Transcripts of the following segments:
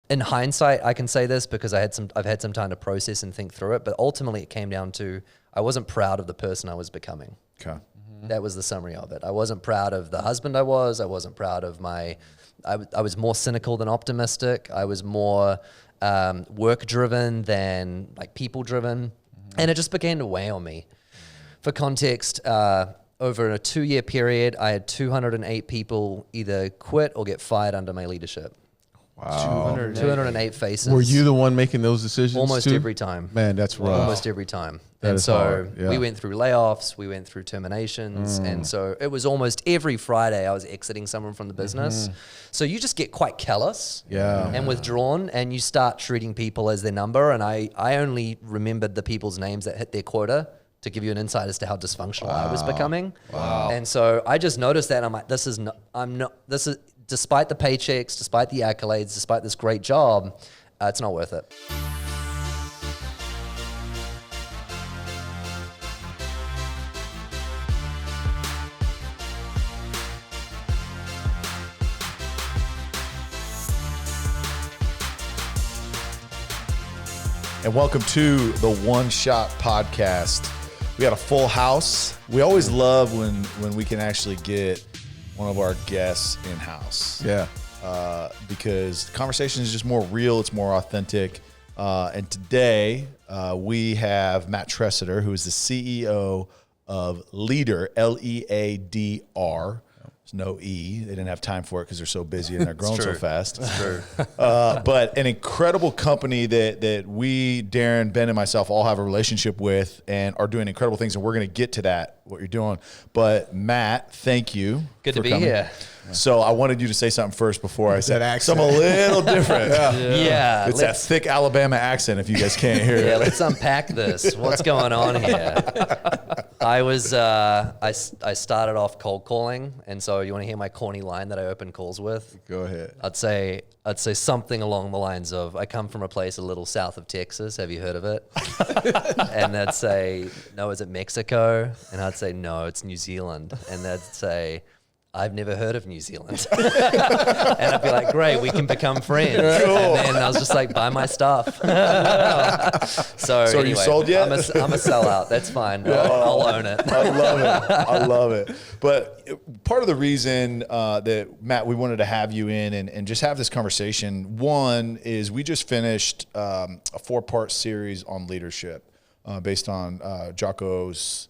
in hindsight, I can say this because I've had some time to process and think through it. But ultimately, it came down to I wasn't proud of the person I was becoming. Okay. That was the summary of it. I wasn't proud of the husband I was. I wasn't proud of I was more cynical than optimistic. I was more work driven than like people driven, and it just began to weigh on me. For context, over a 2-year period, I had 208 people either quit or get fired under my leadership. Wow. 208 faces. Were you the one making those decisions? Almost too? every time. Man, that's rough. Almost every time. That and is so hard, yeah. we went through layoffs, we went through terminations. And so it was almost every Friday I was exiting someone from the business. So you just get quite callous and withdrawn, and you start treating people as their number. And I only remembered the people's names that hit their quota to give you an insight as to how dysfunctional I was becoming. Wow. And so I just noticed that, and I'm like, this is despite the paychecks, despite the accolades, despite this great job, it's not worth it. And welcome to the One Shot Podcast. We got a full house. We always love when we can actually get one of our guests in-house. Yeah. Because the conversation is just more real. It's more authentic. And today we have Matt Tresidder, who is the CEO of Leadr, Leadr. There's no E. They didn't have time for it because they're so busy and they're growing so fast. It's true. But an incredible company that we, Darren, Ben, and myself all have a relationship with and are doing incredible things. And we're going to get to that, what you're doing. But Matt, thank you. Good to be coming. here. So I wanted you to say something first before I said accent. something a little different. Yeah. It's that thick Alabama accent if you guys can't hear it. Yeah, let's unpack this. What's going on here? I started off cold calling, and so you want to hear my corny line that I open calls with? Go ahead. I'd say something along the lines of, I come from a place a little south of Texas. Have you heard of it? And they'd say, no, is it Mexico? And I'd say, no, it's New Zealand. And they'd say, I've never heard of New Zealand. And I'd be like, great, we can become friends. Cool. And then I was just like, buy my stuff. So are anyway, you sold yet? I'm a sellout. That's fine. I'll own it. I love it. I love it. But part of the reason that, Matt, we wanted to have you in and just have this conversation, one is we just finished a 4-part series on leadership based on Jocko's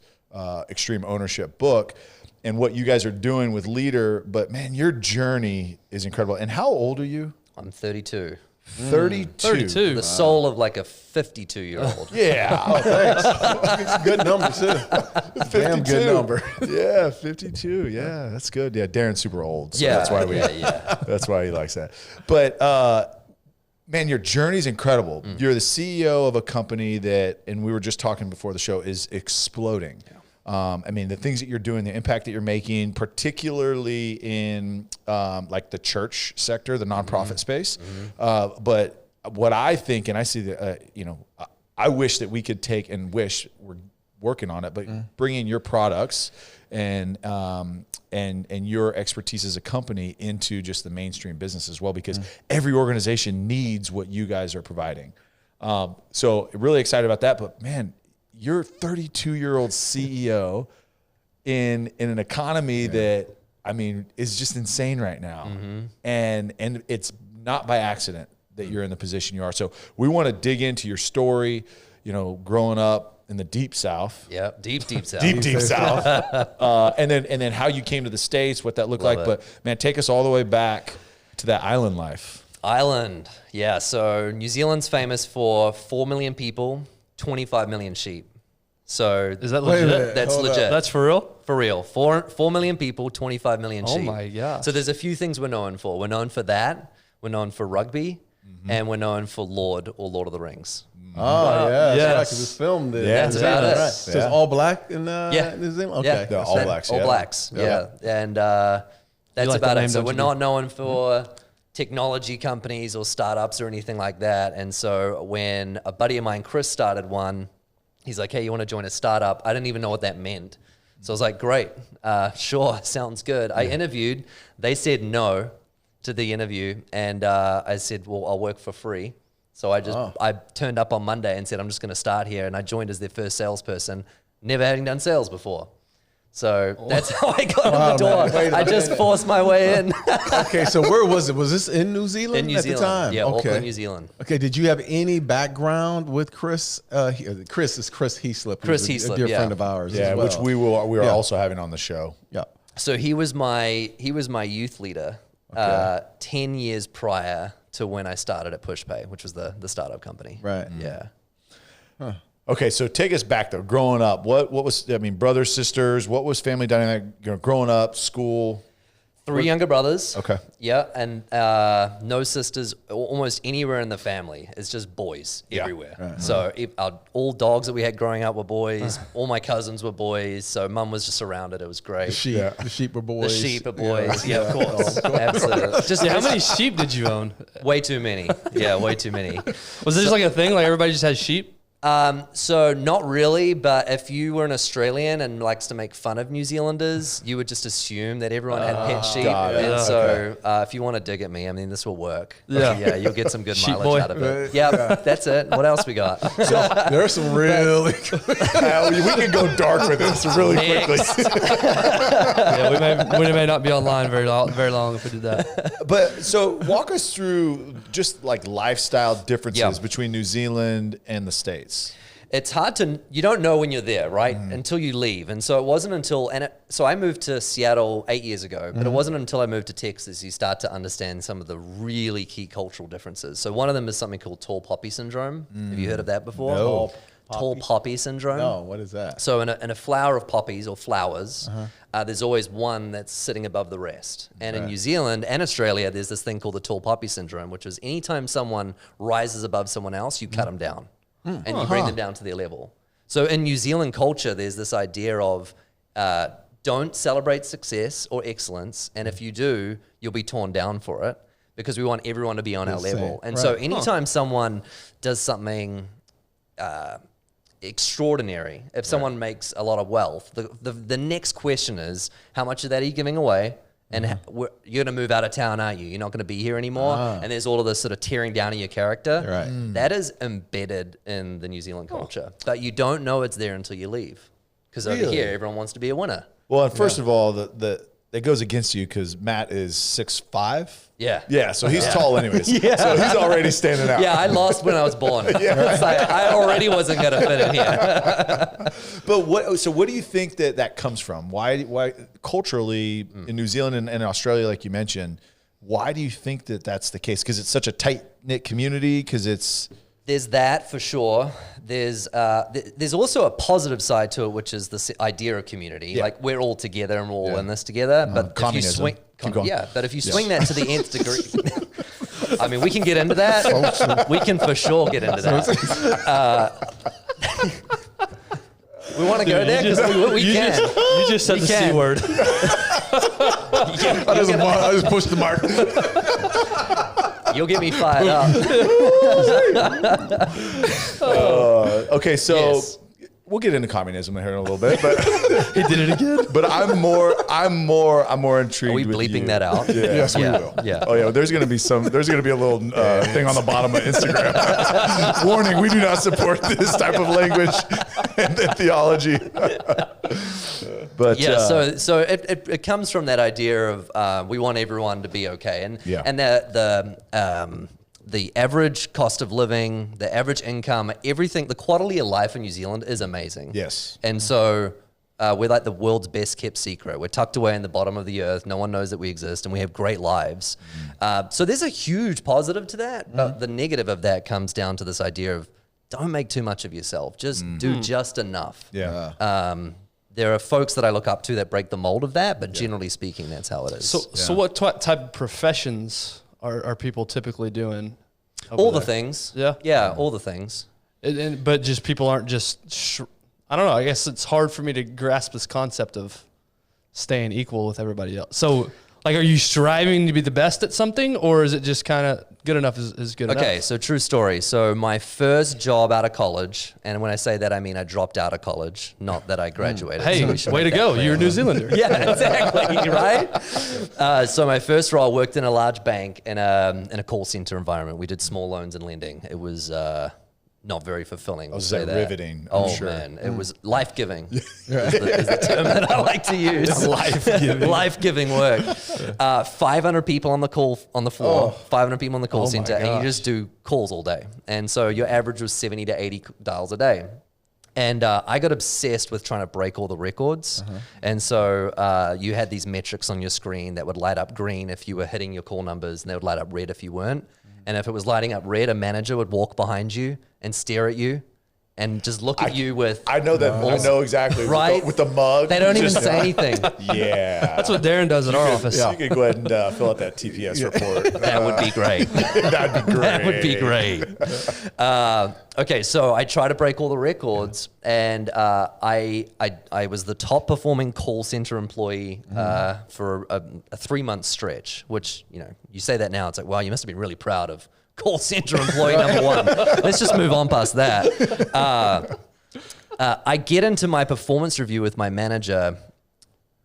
Extreme Ownership book. And what you guys are doing with Leadr, but man, your journey is incredible. And how old are you? I'm 32. 32. 32. The soul of like a 52-year-old. Yeah. Oh, thanks. Good number, too. Damn good number. Yeah, 52. Yeah, that's good. Yeah, Darren's super old. So Yeah, that's why that's why he likes that. But man, your journey's incredible. You're the CEO of a company that, and we were just talking before the show, is exploding. Yeah. I mean, the things that you're doing, the impact that you're making, particularly in like the church sector, the nonprofit space. But what I think, and I see that, I wish that we could take, and wish we're working on it, but bringing your products and your expertise as a company into just the mainstream business as well, because every organization needs what you guys are providing. So really excited about that. But man, you're 32-year-old CEO in an economy that, I mean, is just insane right now. And it's not by accident that you're in the position you are. So we want to dig into your story, growing up in the deep South. Yeah, deep South. Deep South. And then how you came to the States, what that looked like. But man, take us all the way back to that island life. Island. Yeah. So New Zealand's famous for 4 million people, 25 million sheep. So Is that legit? That's Hold legit. up. That's for real? For real. 4 million people, 25 million sheep. Oh my gosh. So there's a few things we're known for. We're known for that. We're known for rugby. And we're known for Lord of the Rings. Oh, yeah. Yes. Because it's filmed. That's about it. Right. So it's all black in New Zealand? Okay. Yeah, all blacks. All blacks. Yeah. And that's like about the it. name, So don't we're you? not known for technology companies or startups or anything like that. And so when a buddy of mine, Chris, started one, he's like, hey, you want to join a startup? I didn't even know what that meant. So I was like, great, sure, sounds good. I interviewed, they said no. to the interview, and I said, well, I'll work for free. So I turned up on Monday and said, I'm just going to start here. And I joined as their first salesperson, never having done sales before. So that's how I got in the door. I just forced my way in. Okay, so where was it? Was this in New Zealand In New at Zealand. the time? Yeah, okay. Auckland, New Zealand. Okay, did you have any background with Chris? Chris is Chris Heaslip. Chris who's Heaslip, a dear friend of ours. Yeah, as well. which we are also having on the show. Yeah. So he was my youth leader 10 years prior to when I started at PushPay, which was the startup company. Right. Yeah. Okay, so take us back though. Growing up, what was brothers, sisters? What was family dynamic? Growing up, school. 3 younger brothers. Okay. Yeah, and no sisters. Almost anywhere in the family, it's just boys everywhere. Right. So all dogs that we had growing up were boys. All my cousins were boys. So mum was just surrounded. It was great. The sheep were boys. The sheep are boys. Yeah, of course. Absolutely. Just how many sheep did you own? Way too many. Yeah, way too many. Was it just like a thing? Like everybody just has sheep? So not really, but if you were an Australian and likes to make fun of New Zealanders, you would just assume that everyone had pet sheep. And so if you want to dig at me, I mean, this will work. Yeah, you'll get some good Sheep mileage boy. out of it. Yeah, that's it. What else we got? There are some really. We can go dark with this really quickly. Yeah, we may not be online very long if we did that. But so walk us through just like lifestyle differences between New Zealand and the States. It's hard you don't know when you're there, right? Until you leave. And so it wasn't until, so I moved to Seattle 8 years ago, but it wasn't until I moved to Texas you start to understand some of the really key cultural differences. So one of them is something called tall poppy syndrome. Have you heard of that before? No. Tall poppy syndrome. No, what is that? So in a flower of poppies or flowers, there's always one that's sitting above the rest. And in New Zealand and Australia, there's this thing called the tall poppy syndrome, which is anytime someone rises above someone else, you cut them down. And you bring them down to their level. So in New Zealand culture, there's this idea of don't celebrate success or excellence. And if you do, you'll be torn down for it because we want everyone to be on our level. And so anytime someone does something extraordinary, if someone makes a lot of wealth, the next question is, how much of that are you giving away? And you're going to move out of town, aren't you? You're not going to be here anymore. And there's all of this sort of tearing down of your character. Right. That is embedded in the New Zealand culture. But you don't know it's there until you leave. Because over here, everyone wants to be a winner. Well, and first of all, that goes against you because Matt is 6'5". Yeah. Yeah, so he's tall anyways. So he's already standing out. Yeah, I lost when I was born. It's like, I already wasn't going to fit in here. But what do you think that comes from? Why culturally in New Zealand and Australia, like you mentioned, why do you think that that's the case? Because it's such a tight-knit community? Because it's... There's that for sure. There's also a positive side to it, which is this idea of community. Yeah. Like we're all together and we're all in this together. But if you swing, but if you swing that to the nth degree, I mean, we can get into that. We can for sure get into that. We want to go there because we can. You just said the C word. I just pushed the mark. You'll get me fired up. Okay, so we'll get into communism here in a little bit, but He did it again. but I'm more intrigued. Are we with bleeping you. that out? Yeah. Yes, we will. Yeah. Oh yeah, there's gonna be a little thing on the bottom of Instagram. Warning: we do not support this type of language and theology. But yeah, so it comes from that idea of we want everyone to be okay, and the average cost of living, the average income, everything, the quality of life in New Zealand is amazing. Yes, and so we're like the world's best kept secret. We're tucked away in the bottom of the earth. No one knows that we exist, and we have great lives. So there's a huge positive to that, but the negative of that comes down to this idea of don't make too much of yourself. Just do just enough. Yeah. There are folks that I look up to that break the mold of that, but generally speaking, that's how it is. So what type of professions are people typically doing? All the things. Yeah, all the things. But just people aren't just. I don't know. I guess it's hard for me to grasp this concept of staying equal with everybody else. So Like, are you striving to be the best at something, or is it just kind of good enough is good enough? Okay, so true story. So my first job out of college, and when I say that, I mean I dropped out of college, not that I graduated. Hey, so we should way to make that go. clear. You're a New Zealander. Yeah, exactly, right? So my first role, I worked in a large bank in a call center environment. We did small loans and lending. It was not very fulfilling. Was that riveting? I'm Oh sure. man, it was life-giving. is the term that I like to use. Life-giving work. 500 people on the floor. 500 people on the call center, and you just do calls all day. And so your average was 70 to 80 dials a day. And I got obsessed with trying to break all the records. And so you had these metrics on your screen that would light up green if you were hitting your call numbers, and they would light up red if you weren't. And if it was lighting up red, a manager would walk behind you and stare at you and just look at you with... I know that. I know exactly. Right? With the mug. They don't even say anything. Yeah. That's what Darren does in our office. You could go ahead and fill out that TPS report. That would be great. That'd be great. That would be great. Okay, so I try to break all the records, and I was the top performing call center employee for a 3-month stretch. Which, you know, you say that now, it's like, wow, you must have been really proud of call center employee number one. Let's just move on past that. I get into my performance review with my manager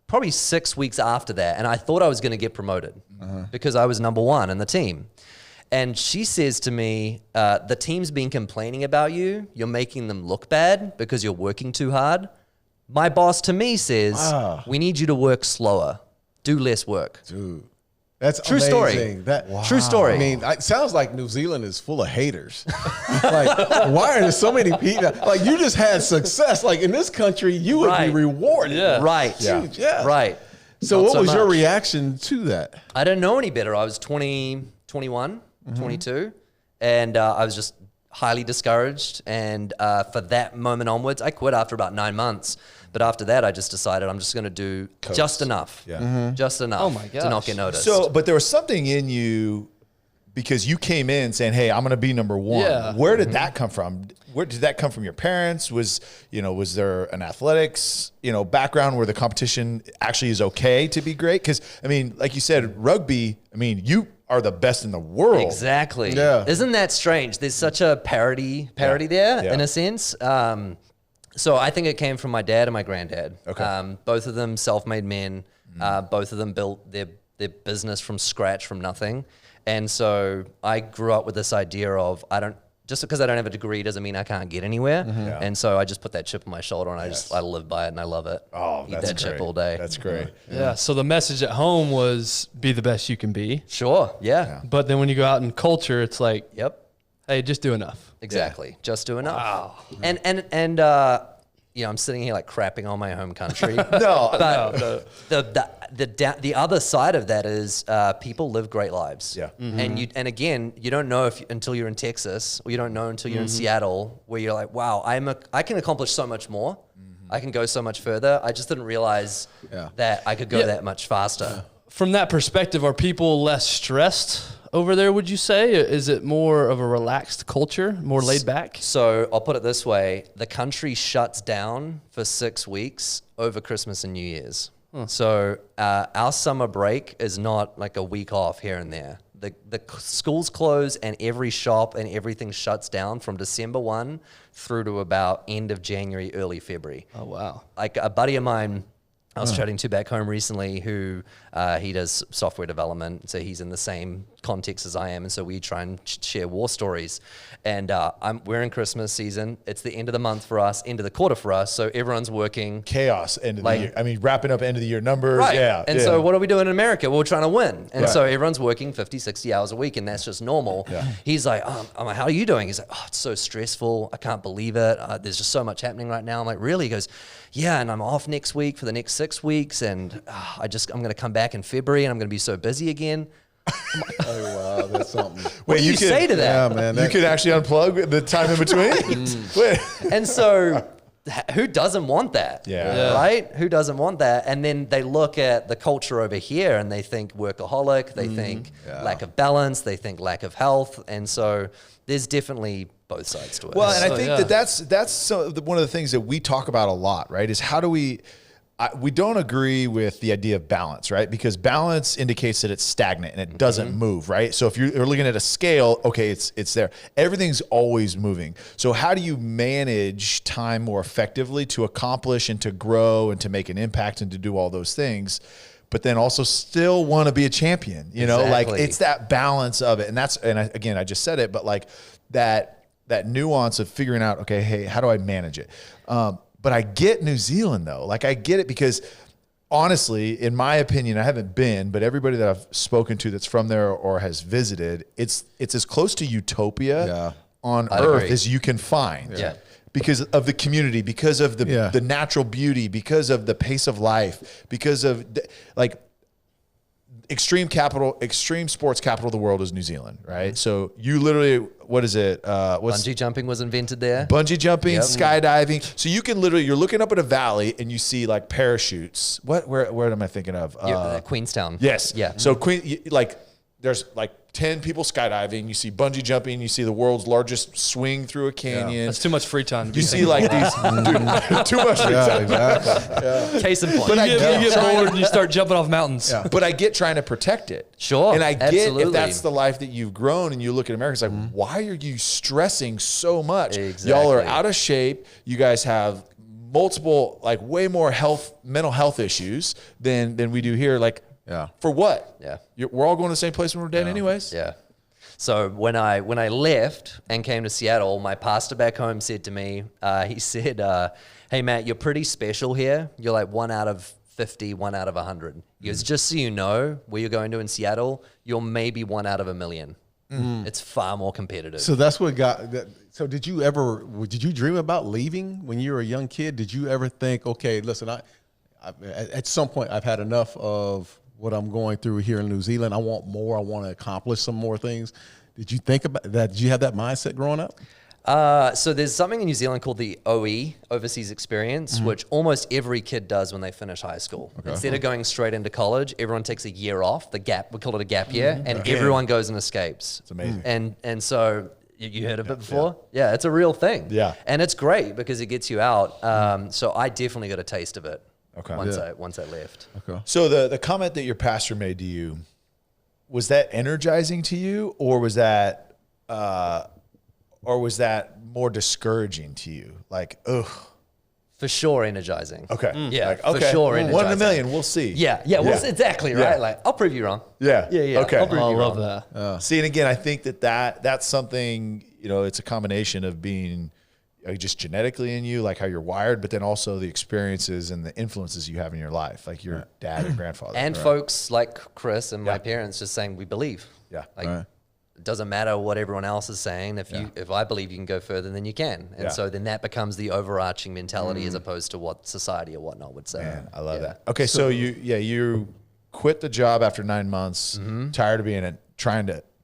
probably 6 weeks after that, and I thought I was going to get promoted because I was number one in the team. And she says to me, the team's been complaining about you. You're making them look bad because you're working too hard. My boss to me says, we need you to work slower. Do less work. Dude, that's True amazing. story. True story. I mean, it sounds like New Zealand is full of haters. Like, why are there so many people? Like, you just had success. Like, in this country, you would be rewarded. Yeah. Right. Yeah. Right. So Not what so was your much. reaction to that? I didn't know any better. I was 20, 21, 22, and I was just highly discouraged. And for that moment onwards, I quit after about 9 months. But after that, I just decided I'm just going to do just enough. Yeah. Just enough Oh my to not gosh. get noticed. So, but there was something in you because you came in saying, "Hey, I'm going to be number one." Yeah. Where did that come from? Where did that come from? Your parents? Was there an athletics background where the competition actually is okay to be great? Because I mean, like you said, rugby. I mean, you are the best in the world. Exactly. Yeah. Isn't that strange? There's such a parody there Yeah. in a sense. So I think it came from my dad and my granddad. Okay. Both of them self-made men. Both of them built their business from scratch, from nothing. And so I grew up with this idea of just because I don't have a degree doesn't mean I can't get anywhere. Yeah. And so I just put that chip on my shoulder and I live by it and I love it. Oh, Eat that's that great. chip all day. That's great. Yeah. So the message at home was be the best you can be. Sure. Yeah. But then when you go out in culture, it's like, Yep. hey, just do enough. Exactly. Just do enough. Wow. And I'm sitting here like crapping on my home country. But the other side of that is people live great lives. Yeah. And again, you don't know until you're in Texas, or you don't know until you're in Seattle, where you're like, wow, I can accomplish so much more. I can go so much further. I just didn't realize that I could go that much faster. From that perspective, are people less stressed over there, would you say? Is it more of a relaxed culture, more laid back? So I'll put it this way. The country shuts down for 6 weeks over Christmas and New Year's. So our summer break is not like a week off here and there. The schools close and every shop and everything shuts down from December 1 through to about end of January, early February. Oh, wow. Like a buddy of mine I was chatting to back home recently who he does software development. So he's in the same context as I am. And so we try and share war stories. And we're in Christmas season. It's the end of the month for us, end of the quarter for us. So everyone's working. Chaos end of the year. I mean, wrapping up end of the year numbers. Right. Yeah. And so what are we doing in America? Well, we're trying to win. And Right. so everyone's working 50, 60 hours a week, and that's just normal. Yeah. He's like, I'm like, how are you doing? He's like, oh, it's so stressful. I can't believe it. There's just so much happening right now. I'm like, really? He goes, yeah, and I'm off next week for the next 6 weeks, and I'm going to come back in February, and I'm going to be so busy again. Oh wow, that's something. What do you say to that? Yeah, man. You could actually unplug the time in between. Wait. And so who doesn't want that? Yeah. Right? Who doesn't want that? And then they look at the culture over here and they think workaholic, they think lack of balance, they think lack of health. And so there's definitely both sides to it. Well, and I So, think yeah. that's one of the things that we talk about a lot, right? Is how do we we don't agree with the idea of balance, right? Because balance indicates that it's stagnant and it doesn't move, right? So if you're looking at a scale, okay, it's there. Everything's always moving. So how do you manage time more effectively to accomplish and to grow and to make an impact and to do all those things, but then also still want to be a champion? You know, like it's that balance of it. And I just said it, but like that nuance of figuring out, okay, hey, how do I manage it? But I get New Zealand though. Like I get it because honestly, in my opinion, I haven't been, but everybody that I've spoken to that's from there or has visited, it's as close to utopia on earth as you can find. Yeah. Because of the community, because of the natural beauty, because of the pace of life, because of like extreme sports capital of the world is New Zealand, right? So you literally, what is it? Bungee jumping was invented there. Bungee jumping, skydiving. So you can literally, you're looking up at a valley and you see like parachutes. Where am I thinking of? Queenstown. Yes. Yeah. So there's like 10 people skydiving. You see bungee jumping. You see the world's largest swing through a canyon. That's too much free time. You see like these, too much free time. Exactly. Case in point. But you get bored and you start jumping off mountains. Yeah. But I get trying to protect it. Sure. And I get absolutely. if that's the life that you've grown and you look at America, it's like, why are you stressing so much? Exactly. Y'all are out of shape. You guys have multiple, like way more mental health issues than we do here. Like, for what? Yeah. We're all going to the same place when we're dead anyways. Yeah. So when I left and came to Seattle, my pastor back home said to me, he said, hey, Matt, you're pretty special here. You're like 1 out of 50, 1 out of 100. He goes, just so you know, where you're going to in Seattle, you're maybe 1 out of 1,000,000. It's far more competitive. So that's what got that. So did you dream about leaving when you were a young kid? Did you ever think, okay, listen, I at some point I've had enough of what I'm going through here in New Zealand. I want more. I want to accomplish some more things. Did you think about that? Did you have that mindset growing up? So there's something in New Zealand called the OE, Overseas Experience, which almost every kid does when they finish high school. Okay. Instead of going straight into college, everyone takes a year off, we call it a gap year, and everyone goes and escapes. It's amazing. And so you heard of it before? Yeah, it's a real thing. Yeah. And it's great because it gets you out. So I definitely got a taste of it. Okay. Once I left. Okay. So the comment that your pastor made to you, was that energizing to you, or was that more discouraging to you? Like, ugh. For sure, energizing. Okay. Yeah, like, okay. for sure, energizing. 1 in a million. We'll see. Yeah. Well, exactly right. Yeah. Like, I'll prove you wrong. Yeah. Okay. I'll prove I you love wrong. that. See, and again, I think that's something, it's a combination of being just genetically in you, like how you're wired, but then also the experiences and the influences you have in your life, like your dad and grandfather. And folks like Chris and my parents just saying, we believe. Yeah. Like, it doesn't matter what everyone else is saying. If I believe you can go further, then you can. And so then that becomes the overarching mentality as opposed to what society or whatnot would say. Man, I love that. Okay. So you quit the job after 9 months, tired of being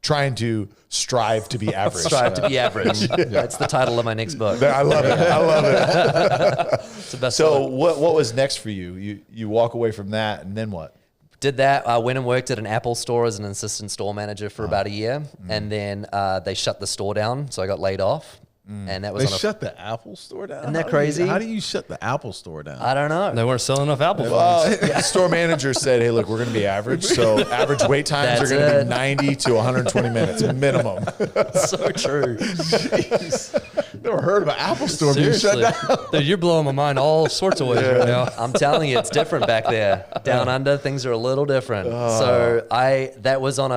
trying to strive to be average. Strive to be average. That's the title of my next book. I love it. I love it. It's the best So book. what was next for you? You walk away from that, and then what? Did that. I went and worked at an Apple store as an assistant store manager for about a year. And then they shut the store down. So I got laid off. And that was They shut the Apple store down? Isn't that crazy? How do you shut the Apple store down? I don't know. They weren't selling enough Apple phones. The store manager said, hey, look, we're going to be average. So average wait times That's are going to it. be 90 to 120 minutes minimum. So true. Never heard of an Apple store being Seriously. shut down. Dude, you're blowing my mind all sorts of ways right now. I'm telling you, it's different back there. Down under, things are a little different. So that was on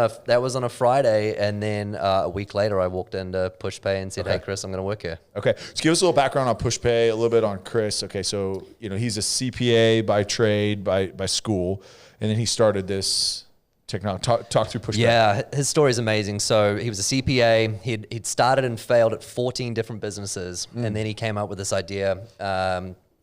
a Friday, and then a week later, I walked into PushPay and said, "Hey, Chris, I'm going to work here." Okay, so give us a little background on PushPay, a little bit on Chris. Okay, so he's a CPA by trade, by school, and then he started this technology. Talk through PushPay. Yeah, his story is amazing. So he was a CPA. He'd started and failed at 14 different businesses, and then he came up with this idea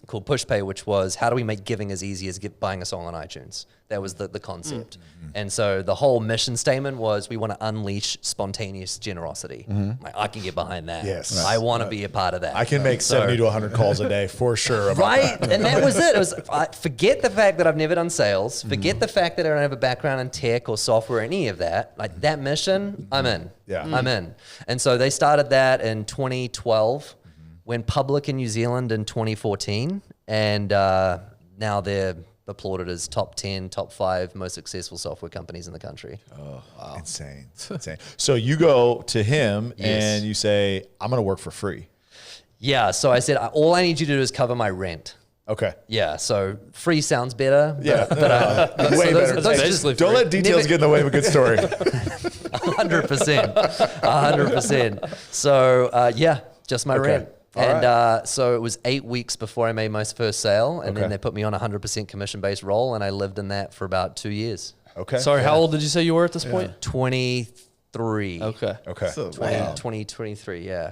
called PushPay, which was, how do we make giving as easy as buying a song on iTunes? That was the concept. And so the whole mission statement was, we want to unleash spontaneous generosity. Like, I can get behind that. Yes. I want to be a part of that. I can make 70 to 100 calls a day for sure. About Right? that. And that was it. It was, forget the fact that I've never done sales. Forget the fact that I don't have a background in tech or software or any of that. Like, that mission, I'm in. Yeah. I'm in. And so they started that in 2012, went public in New Zealand in 2014, and now they're applauded as top 10, top 5 most successful software companies in the country. Oh, wow. Insane. So you go to him and you say, I'm going to work for free. Yeah. So I said, all I need you to do is cover my rent. Okay. Yeah. So free sounds better. Yeah. But, Way better. Don't let details get in the way of a good story. 100%. 100%. So, just my rent. And so it was 8 weeks before I made my first sale. And then they put me on a 100% commission-based role. And I lived in that for about 2 years. Okay. Sorry, how old did you say you were at this point? 23. Okay. So, 2023, yeah.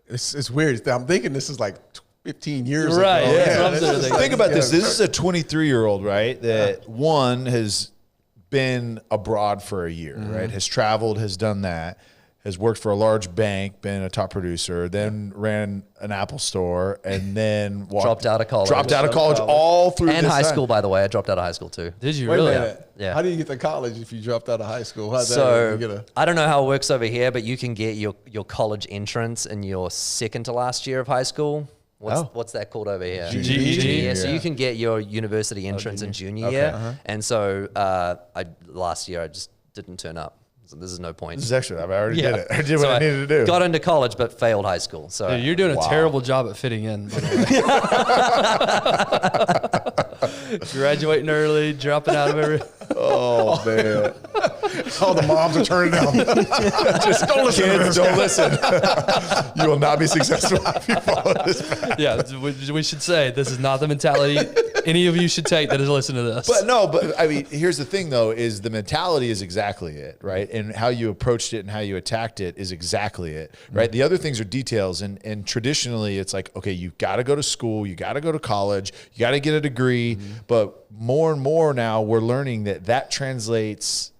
It's weird. I'm thinking this is like 15 years Right. ago. Yeah. Think about this. This is a 23-year-old, right? That one has been abroad for a year, right? Has traveled, has done that, has worked for a large bank, been a top producer, then ran an Apple store, and then Dropped out of college. all through And this high time. school, by the way. I dropped out of high school too. Did you Wait really? a minute. Yeah. How do you get to college if you dropped out of high school? How'd So that, you get I don't know how it works over here, but you can get your college entrance in your second to last year of high school. What's that called over here? GED. Yeah, so you can get your university entrance in junior year. And so last year I just didn't turn up. So this is no point. This is actually, I already did it. I did what I needed to do. Got into college, but failed high school. So Dude, you're doing a terrible job at fitting in. By the way. Graduating early, dropping out of every. Oh, man. All the moms are turning down. Just don't listen. Kids, don't listen. You will not be successful if you follow this path. Yeah, we should say this is not the mentality any of you should take that is listening to this. But I mean, here's the thing though, is the mentality is exactly it, right? And how you approached it and how you attacked it is exactly it, right? The other things are details. And traditionally it's like, okay, you got to go to school, you got to go to college, you got to get a degree. But more and more now we're learning that translates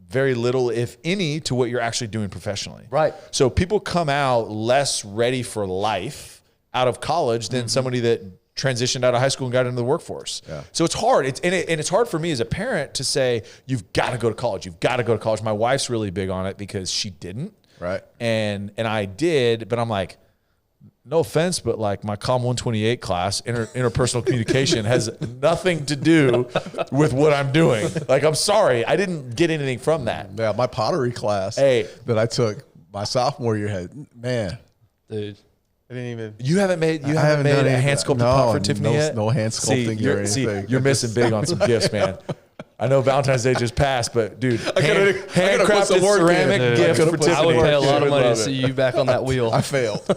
very little, if any, to what you're actually doing professionally. Right. So people come out less ready for life out of college than somebody that transitioned out of high school and got into the workforce. Yeah. So it's hard. And it's hard for me as a parent to say, you've got to go to college. You've got to go to college. My wife's really big on it because she didn't. Right. And I did, but I'm like, no offense, but like my COM 128 class, interpersonal communication, has nothing to do with what I'm doing. Like, I'm sorry, I didn't get anything from that. Yeah, my pottery class that I took my sophomore year had, man, dude, I didn't even. You haven't made a hand sculpted pot for Tiffany yet? No hand sculpting or anything. You're missing big on some gifts, man. I know Valentine's Day just passed, but dude, handcrafted ceramic gift for Tiffany. I would pay a lot of money to see you back on that wheel. I failed. All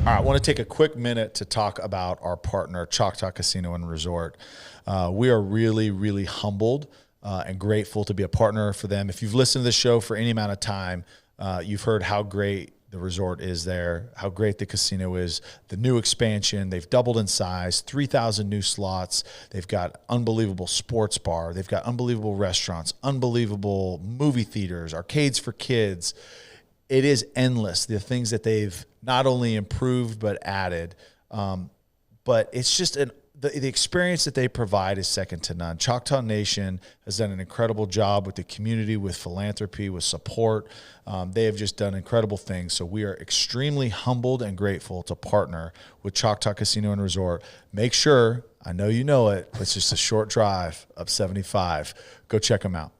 right, I want to take a quick minute to talk about our partner, Choctaw Casino and Resort. We are really, really humbled and grateful to be a partner for them. If you've listened to this show for any amount of time, you've heard how great the resort is there, how great the casino is, the new expansion. They've doubled in size, 3,000 new slots. They've got unbelievable sports bar. They've got unbelievable restaurants, unbelievable movie theaters, arcades for kids. It is endless, the things that they've not only improved but added. But it's just the experience that they provide is second to none. Choctaw Nation has done an incredible job with the community, with philanthropy, with support. They have just done incredible things. So we are extremely humbled and grateful to partner with Choctaw Casino and Resort. Make sure, I know you know it, but it's just a short drive up 75. Go check them out.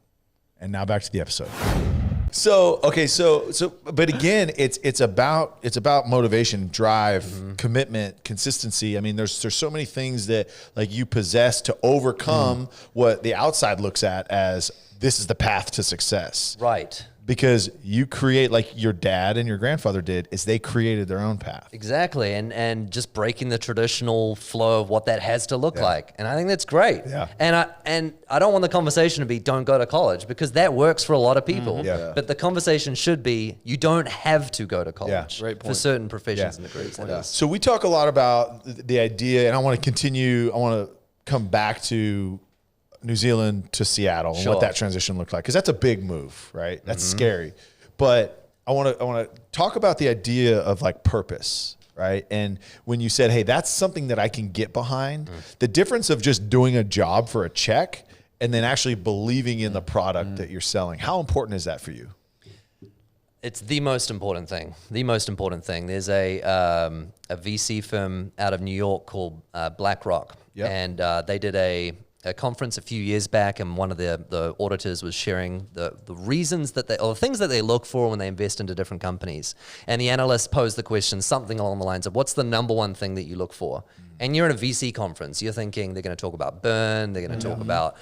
And now back to the episode. So but again, it's about motivation, drive, commitment, consistency. I mean, there's so many things that like you possess to overcome what the outside looks at as this is the path to success. Right. Because you create, like your dad and your grandfather did, is they created their own path. Exactly. And just breaking the traditional flow of what that has to look like. And I think that's great. Yeah. And I don't want the conversation to be don't go to college, because that works for a lot of people. Yeah. But the conversation should be you don't have to go to college Great for certain professions and degrees. So we talk a lot about the idea, and I want to come back to New Zealand to Seattle and what that transition looked like, because that's a big move, right? That's scary. But I want to talk about the idea of like purpose, right? And when you said, hey, that's something that I can get behind, the difference of just doing a job for a check and then actually believing in the product that you're selling, how important is that for you? It's the most important thing. The most important thing. There's a VC firm out of New York called BlackRock, and they did a conference a few years back, and one of the auditors was sharing the reasons that or the things that they look for when they invest into different companies. And the analyst posed the question, something along the lines of, what's the number one thing that you look for? And you're in a VC conference, you're thinking they're going to talk about burn, they're going to talk about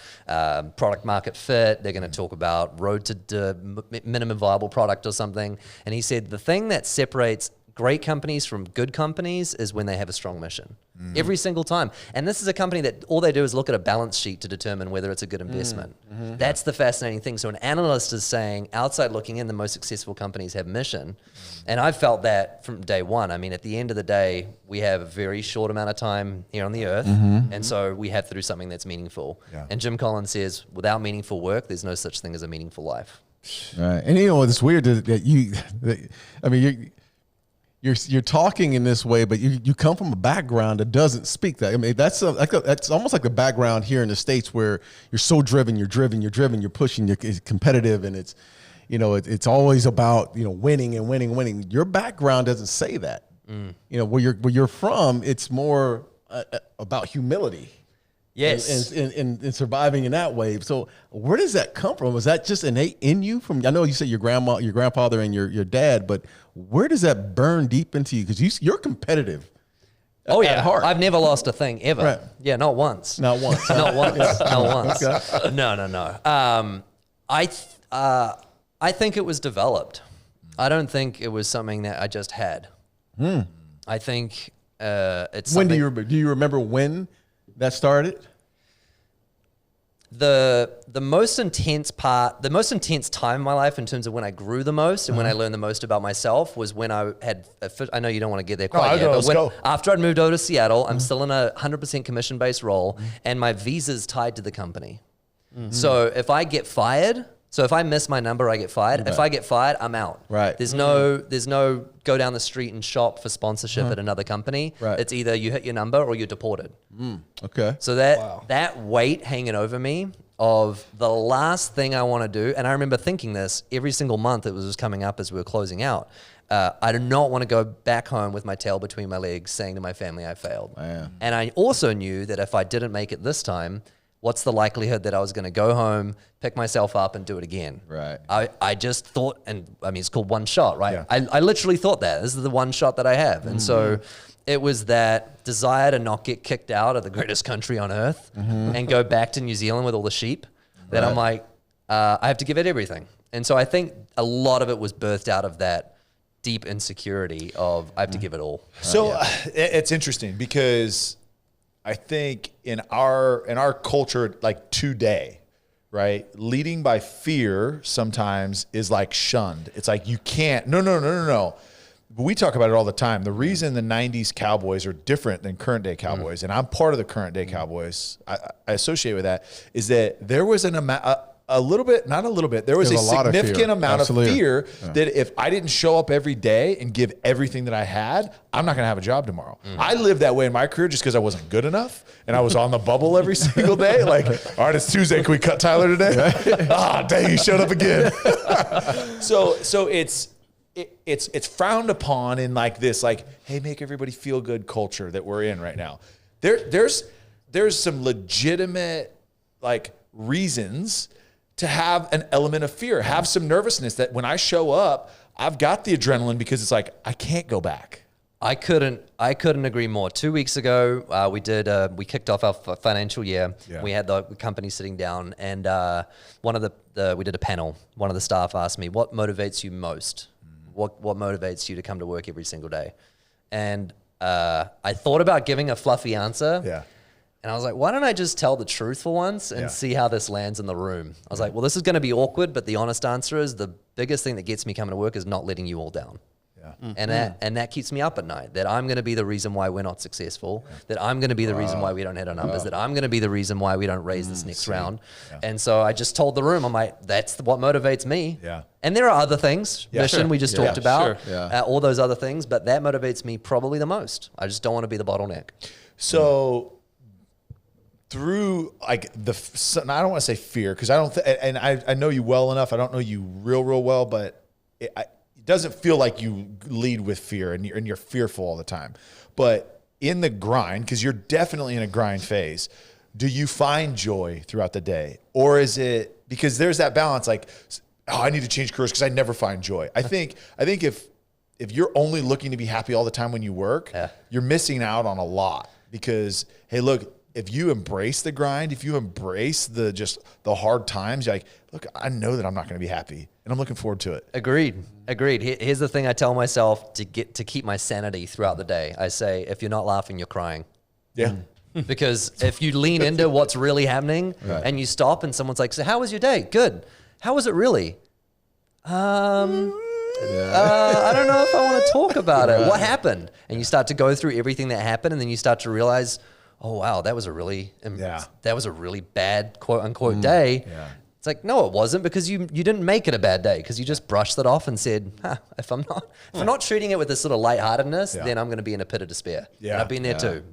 product market fit, they're going to talk about road to minimum viable product or something. And he said the thing that separates great companies from good companies is when they have a strong mission. Every single time. And this is a company that all they do is look at a balance sheet to determine whether it's a good investment. That's the fascinating thing. So an analyst is saying, outside looking in, the most successful companies have mission. And I've felt that from day one. I mean, at the end of the day, we have a very short amount of time here on the earth. And so we have to do something that's meaningful. And Jim Collins says, without meaningful work, there's no such thing as a meaningful life. Right. And it's weird that you're talking in this way, but you come from a background that doesn't speak that. I mean, that's almost like the background here in the States where you're so driven, you're pushing, you're competitive, and it's always about winning and winning. Your background doesn't say that. Where you're from, it's more about humility. Yes, and surviving in that way. So where does that come from? Was that just innate in you? I know you said your grandfather, and your dad, but where does that burn deep into you? Because you're competitive. At heart. I've never lost a thing ever. Right. Yeah, not once. Not once. Not once. Not once. Okay. No. I think it was developed. I don't think it was something that I just had. I think it's. When do you remember when that started? The most intense time in my life in terms of when I grew the most and when I learned the most about myself was when I had, I know you don't want to get there quite yet, but after I'd moved over to Seattle, I'm still in a 100% commission-based role and my visa's tied to the company. So if I get fired, if I miss my number, I get fired. If I get fired, I'm out. Right. There's no go down the street and shop for sponsorship at another company. Right. It's either you hit your number or you're deported. Okay. So that weight hanging over me of the last thing I want to do, and I remember thinking this every single month it was just coming up as we were closing out. I do not want to go back home with my tail between my legs saying to my family I failed. And I also knew that if I didn't make it this time, what's the likelihood that I was going to go home, pick myself up, and do it again? Right. I just thought, and I mean, it's called one shot, right? Yeah. I literally thought that. This is the one shot that I have. And so it was that desire to not get kicked out of the greatest country on earth and go back to New Zealand with all the sheep that I'm like, I have to give it everything. And so I think a lot of it was birthed out of that deep insecurity of I have to give it all. So it's interesting because I think in our culture, like today, right, leading by fear sometimes is like shunned. It's like you can't. No. But we talk about it all the time. The reason the 90s Cowboys are different than current day Cowboys, and I'm part of the current day Cowboys, I associate with that, is that there was there was a significant amount of fear that if I didn't show up every day and give everything that I had, I'm not going to have a job tomorrow. I lived that way in my career just because I wasn't good enough and I was on the bubble every single day. Like, all right, it's Tuesday. Can we cut Tyler today? Dang, he showed up again. So it's frowned upon in like this, like, hey, make everybody feel good culture that we're in right now. There's some legitimate like reasons to have an element of fear, have some nervousness that when I show up, I've got the adrenaline because it's like, I can't go back. I couldn't agree more. 2 weeks ago, we kicked off our financial year. Yeah. We had the company sitting down and we did a panel. One of the staff asked me, what motivates you most? What motivates you to come to work every single day? And I thought about giving a fluffy answer. Yeah. And I was like, why don't I just tell the truth for once and see how this lands in the room? I was like, well, this is going to be awkward, but the honest answer is the biggest thing that gets me coming to work is not letting you all down. Yeah. And that keeps me up at night, that I'm going to be the reason why we're not successful, that I'm going to be the reason why we don't hit our numbers, that I'm going to be the reason why we don't raise this next round. Yeah. And so I just told the room, I'm like, that's what motivates me. Yeah. And there are other things, mission we just talked about, all those other things, but that motivates me probably the most. I just don't want to be the bottleneck. So through like I don't want to say fear because I don't and I know you well enough. I don't know you real well, but it doesn't feel like you lead with fear and you're fearful all the time. But in the grind, because you're definitely in a grind phase, do you find joy throughout the day? Or is it, because there's that balance like, oh, I need to change careers because I never find joy. I think if you're only looking to be happy all the time when you work, you're missing out on a lot. Because, hey, look, if you embrace the grind, if you embrace the hard times, you're like, look, I know that I'm not going to be happy, and I'm looking forward to it. Agreed. Here's the thing I tell myself to keep my sanity throughout the day. I say, if you're not laughing, you're crying. Yeah. Because if you lean into what's really happening and you stop and someone's like, so how was your day? Good. How was it really? I don't know if I want to talk about it. What happened? And you start to go through everything that happened, and then you start to realize, oh wow, that was a really bad quote unquote day. Yeah. It's like, no, it wasn't, because you didn't make it a bad day, because you just brushed it off and said, if I'm not treating it with this sort of lightheartedness, then I'm going to be in a pit of despair. Yeah. And I've been there too.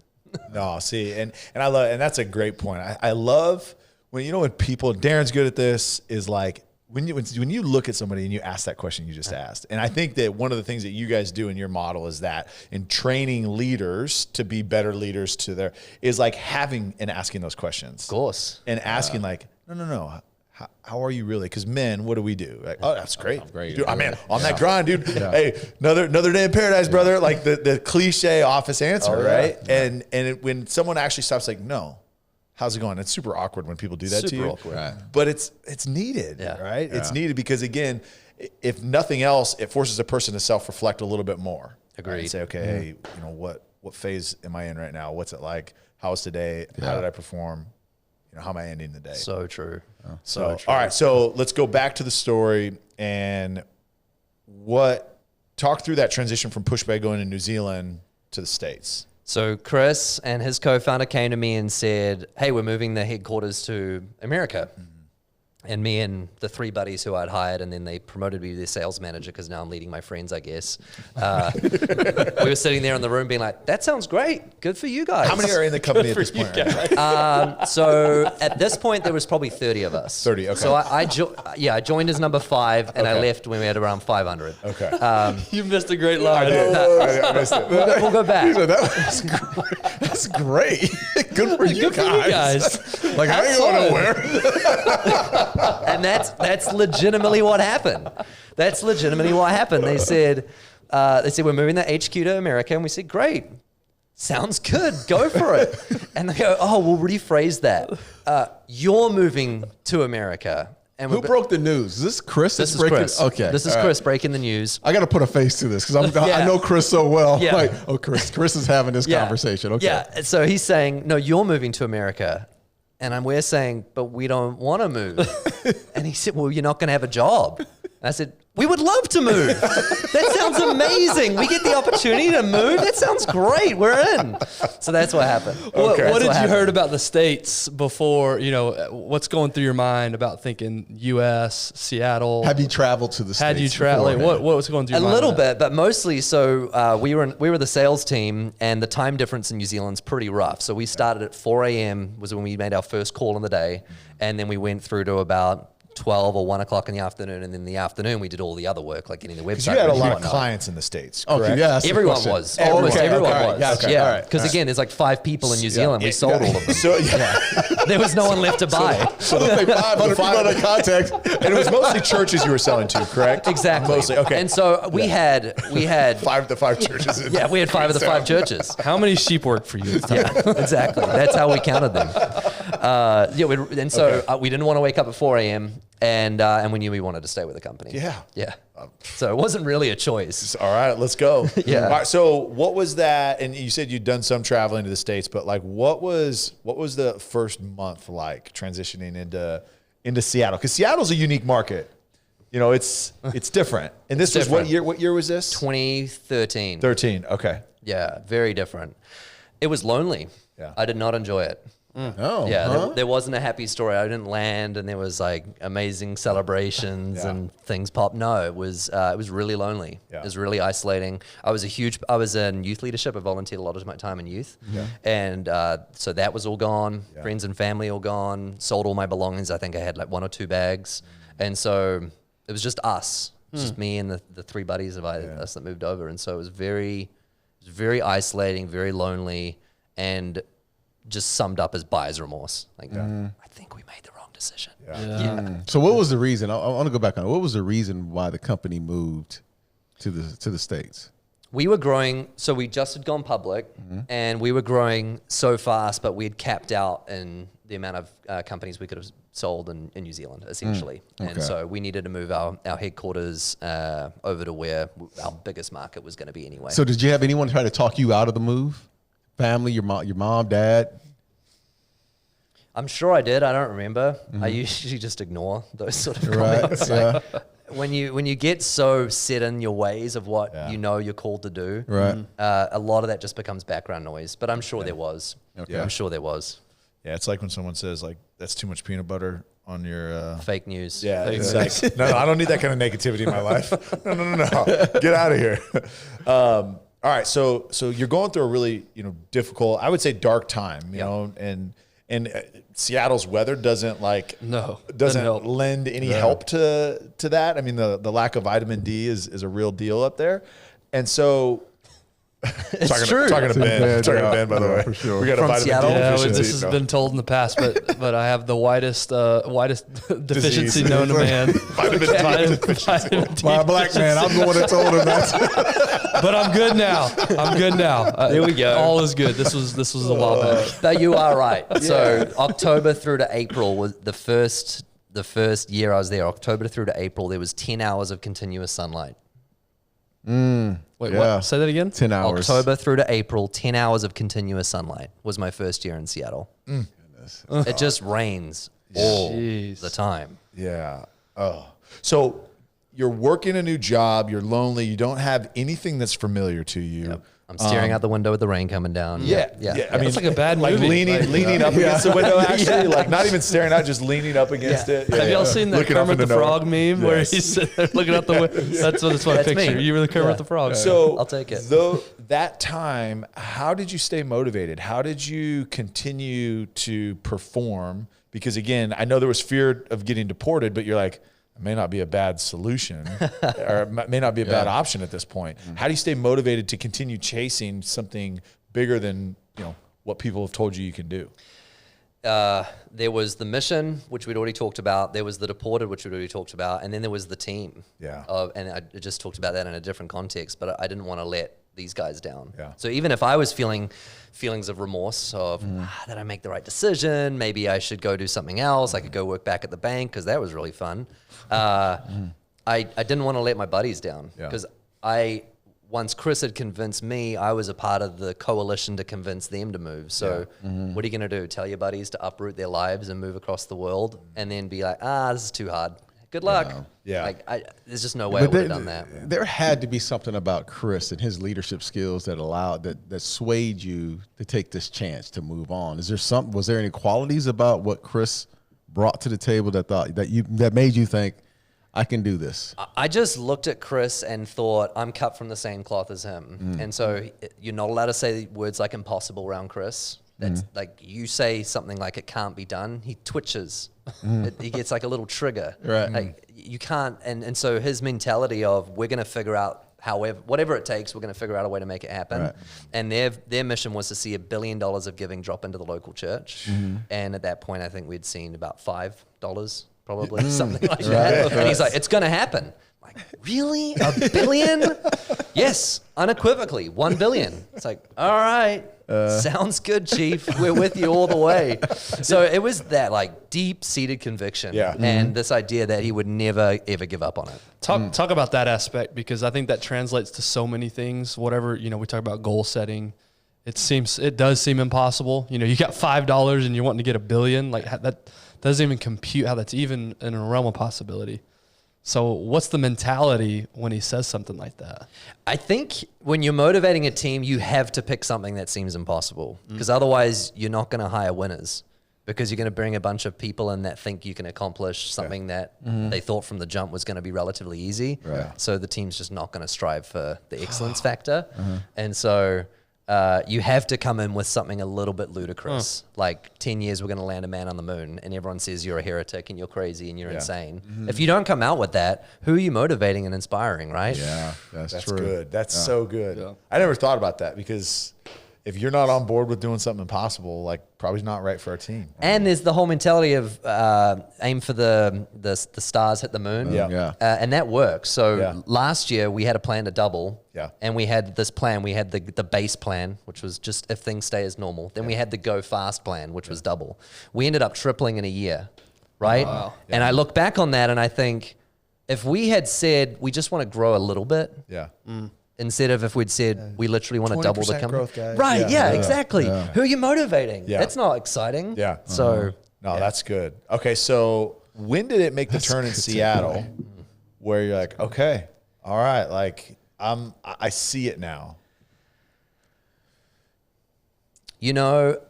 No, see, and I love, and that's a great point. I love when people, Darren's good at this, is like, when you look at somebody and you ask that question you just asked. And I think that one of the things that you guys do in your model is that in training leaders to be better leaders is like having and asking those questions. Of course. And asking like, no. How are you really? Because men, what do we do? Like, oh, that's great. I'm great. Dude, I'm on that grind, dude. Yeah. Hey, another day in paradise, brother. Like the cliche office answer, right? Yeah. And when someone actually stops, like, no, how's it going? It's super awkward when people do that to you. Awkward. Right. But it's needed, right? Yeah. It's needed because, again, if nothing else, it forces a person to self-reflect a little bit more. Agreed. Right? And say, okay, hey, what phase am I in right now? What's it like? How was today? How did I perform? How am I ending the day? So true. So true. All right, so let's go back to the story and talk through that transition from Pushback going to New Zealand to the States. So Chris and his co-founder came to me and said, hey, we're moving the headquarters to America. Mm-hmm. And me and the 3 buddies who I'd hired, and then they promoted me to their sales manager because now I'm leading my friends, I guess. We were sitting there in the room being like, that sounds great. Good for you guys. How many are in the company at this point? Right? So at this point, there was probably 30 of us. 30, okay. So I joined as number 5, and I left when we had around 500. Okay. You missed a great line. I missed it. We'll go back. That's great. Good for you guys. Like, I ain't going nowhere. And that's legitimately what happened. They said we're moving the HQ to America, and we said, great, sounds good, go for it. And they go, oh, we'll rephrase that. You're moving to America. And who broke the news? Is this Chris? This is Chris. Okay, this is Chris breaking the news. I got to put a face to this because I know Chris so well. Yeah. Like, oh, Chris is having this conversation. Okay. Yeah. So he's saying, no, you're moving to America. And we're saying, but we don't want to move. And he said, well, you're not going to have a job. And I said, we would love to move. That sounds amazing. We get the opportunity to move. That sounds great. We're in. So that's what happened. Okay. What did you heard about the States before, what's going through your mind about thinking U.S., Seattle? Have you traveled to the States? Had you traveled? What was going through your mind? A little bit, but mostly we were the sales team, and the time difference in New Zealand's pretty rough. So we started at 4 a.m. was when we made our first call in the day, and then we went through to about 12 or 1 o'clock in the afternoon, and in the afternoon we did all the other work, like getting the website. Because you had a lot of clients in the States, correct? Okay, yeah, everyone was. Everyone was. Gotcha. Yeah, because again, there's like 5 people in New Zealand. We sold all of them. So there was no one left to buy. So let's say 500 people in contact, and it was mostly churches you were selling to, correct? Exactly. Mostly. Okay. And so we had 5 of the 5 churches. We had 5 of the 5 churches. How many sheep worked for you? Yeah, exactly. That's how we counted them. We didn't want to wake up at 4 a.m. And we knew we wanted to stay with the company. Yeah. So it wasn't really a choice. All right, let's go. Yeah. All right, so what was that? And you said you'd done some traveling to the States, but like, what was the first month like transitioning into Seattle? Because Seattle's a unique market. It's different. And this was different. What year was this? 2013. 13. Okay. Yeah, very different. It was lonely. Yeah. I did not enjoy it. Oh, yeah, there wasn't a happy story. I didn't land, and there was like amazing celebrations and things pop. No, it was really lonely. Yeah. It was really isolating. I was in youth leadership. I volunteered a lot of my time in youth, and so that was all gone. Yeah. Friends and family all gone. Sold all my belongings. I think I had like 1 or 2 bags, and so it was just us. just me and the three buddies of us that moved over. And so it was very isolating, very lonely, and just summed up as buyer's remorse. Like, I think we made the wrong decision. So what was the reason? I want to go back on it. What was the reason why the company moved to the States? We were growing, so we just had gone public, and we were growing so fast, but we had capped out in the amount of companies we could have sold in New Zealand, essentially. And so we needed to move our headquarters over to where our biggest market was going to be anyway. So did you have anyone try to talk you out of the move? Family, your mom, dad? I'm sure I did. I don't remember. I usually just ignore those sort of comments. Like, when you get so set in your ways of what you know you're called to do, a lot of that just becomes background noise. But I'm sure there was. I'm sure there was. Yeah, it's like when someone says like, "That's too much peanut butter on your fake news." Yeah, exactly. No, I don't need that kind of negativity in my life. No. Get out of here. All right, so you're going through a really difficult, I would say, dark time. You know, and Seattle's weather doesn't lend any help to that. I mean, the lack of vitamin D is a real deal up there, and so. Talking to Ben, by the way. For sure. We got From a vitamin Seattle? D Yeah, deficiency. this has been told in the past, but I have the widest deficiency Disease. known to man. Vitamin D. By a black man, I'm the one that told him that. But I'm good now. There we go. All is good. This was a while back. No, you are right. So October through to April was the first year I was there. October through to April, there was 10 hours of continuous sunlight. Wait, what? Say that again? 10 hours. October through to April, 10 hours of continuous sunlight was my first year in Seattle. It just rains all the time. Yeah. Oh. So you're working a new job. You're lonely. You don't have anything that's familiar to you. Yep. I'm staring out the window with the rain coming down. Yeah. I mean, It's like a bad like movie. leaning up against the window, actually, like not even staring out, just leaning up against it. Have y'all seen that Looking up Kermit the into Frog nowhere. meme where Yes. he's sitting there looking out the window? That's what I That's picture. me. You were the Kermit the Frog. So I'll take it. Though that time, how did you stay motivated? How did you continue to perform? Because again, I know there was fear of getting deported, but you're like, it may not be a bad solution or it may not be a bad option at this point. How do you stay motivated to continue chasing something bigger than what people have told you can do? There was the mission, which we'd already talked about. There was the deported, which we'd already talked about. And then there was the team. Yeah. And I just talked about that in a different context, but I didn't want to let these guys down. Yeah. So even if I was feeling feelings of remorse of, did I make the right decision? Maybe I should go do something else. I could go work back at the bank because that was really fun. I didn't want to let my buddies down because once Chris had convinced me, I was a part of the coalition to convince them to move. So what are you going to do? Tell your buddies to uproot their lives and move across the world and then be like, this is too hard. Good luck. Yeah. Like, there's just no way I would have done that. There had to be something about Chris and his leadership skills that that swayed you to take this chance to move on. Was there any qualities about what Chris brought to the table that made you think, I can do this? I just looked at Chris and thought, I'm cut from the same cloth as him. And so you're not allowed to say words like impossible around Chris. That's like, you say something like it can't be done, he twitches. He gets like a little trigger. Right. Like you can't, and so his mentality of we're going to figure out whatever it takes, we're going to figure out a way to make it happen. Right. And their mission was to see $1 billion of giving drop into the local church. And at that point, I think we'd seen about $5, probably something like that. And he's like, it's going to happen. I'm like, really? $1 billion? Yes, unequivocally, $1 billion. It's like, all right. Sounds good, Chief. We're with you all the way. So it was that like deep-seated conviction and this idea that he would never, ever give up on it. Talk about that aspect, because I think that translates to so many things. Whatever, we talk about goal setting. It does seem impossible. You got $5 and you're wanting to get $1 billion. Like that doesn't even compute how that's even in a realm of possibility. So what's the mentality when he says something like that? I think when you're motivating a team, you have to pick something that seems impossible, because otherwise you're not going to hire winners, because you're going to bring a bunch of people in that think you can accomplish something that they thought from the jump was going to be relatively easy. Right. So the team's just not going to strive for the excellence factor. And so you have to come in with something a little bit ludicrous. Like 10 years, we're going to land a man on the moon, and everyone says you're a heretic and you're crazy and you're insane. If you don't come out with that, who are you motivating and inspiring, right? Yeah, that's true. Good. That's so good. Yeah. I never thought about that, because if you're not on board with doing something impossible, like, probably not right for our team. And there's the whole mentality of aim for the stars, hit the moon. And that works. So last year we had a plan to double. And we had this plan. We had the base plan, which was just if things stay as normal. Then we had the go fast plan, which was double. We ended up tripling in a year, right? Wow. And I look back on that and I think, if we had said we just want to grow a little bit. Instead of if we'd said we literally want to double the company. Growth, guys. Right, exactly. Who are you motivating? That's not exciting. So no, that's good. Okay, so when did it make the turn in Seattle where you're like, okay, all right, like I see it now? You know,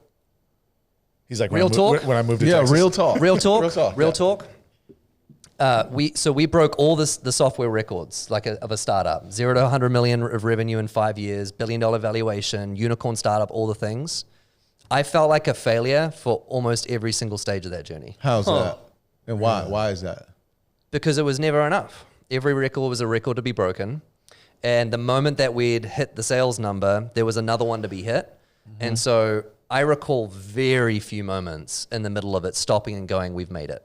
he's like, real talk. When I moved to Texas. Real talk. Real talk. We broke all the software records of a startup, 0 to 100 million of revenue in 5 years, $1 billion valuation, unicorn startup, all the things. I felt like a failure for almost every single stage of that journey. How's that? And why? Why is that? Because it was never enough. Every record was a record to be broken. And the moment that we'd hit the sales number, there was another one to be hit. And so I recall very few moments in the middle of it stopping and going, we've made it.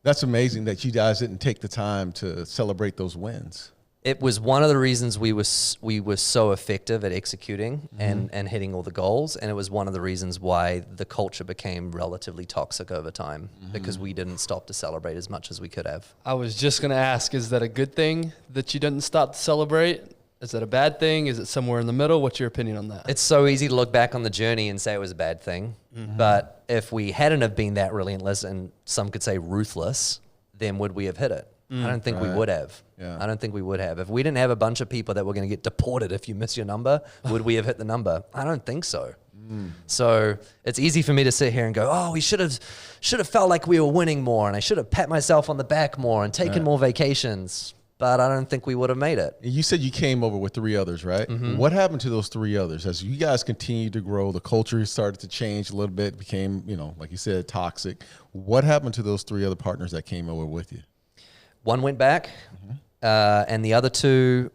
That's amazing that you guys didn't take the time to celebrate those wins. It was one of the reasons we were so effective at executing and hitting all the goals. And it was one of the reasons why the culture became relatively toxic over time, because we didn't stop to celebrate as much as we could have. I was just going to ask, is that a good thing that you didn't stop to celebrate? Is that a bad thing? Is it somewhere in the middle? What's your opinion on that? It's so easy to look back on the journey and say it was a bad thing. But if we hadn't have been that relentless, and some could say ruthless, then would we have hit it? I don't think we would have. I don't think we would have. If we didn't have a bunch of people that were going to get deported if you miss your number, would we have hit the number? I don't think so. So it's easy for me to sit here and go, oh, we should have felt like we were winning more, and I should have pat myself on the back more and taken more vacations. But I don't think we would have made it. You said you came over with 3 others, right? What happened to those 3 others? As you guys continued to grow, the culture started to change a little bit, became, like you said, toxic. What happened to those 3 other partners that came over with you? One went back, and the other 2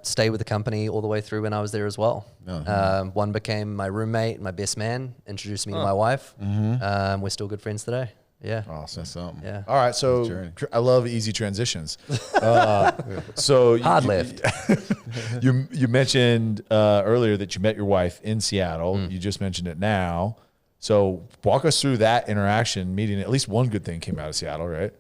stayed with the company all the way through when I was there as well. One became my roommate, my best man, introduced me to my wife. We're still good friends today. Yeah. Awesome. That's something. Yeah. All right. So I love easy transitions. So hard left. You mentioned earlier that you met your wife in Seattle. You just mentioned it now. So walk us through that interaction, meeting. At least one good thing came out of Seattle, right?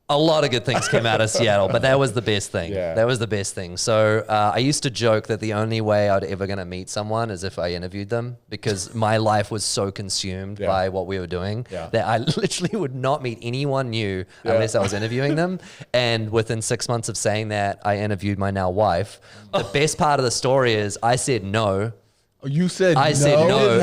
A lot of good things came out of Seattle, but that was the best thing. Yeah. That was the best thing. So I used to joke that the only way I'd ever going to meet someone is if I interviewed them, because my life was so consumed by what we were doing that I literally would not meet anyone new unless I was interviewing them. And within 6 months of saying that, I interviewed my now wife. The best part of the story is I said no. You said I said no.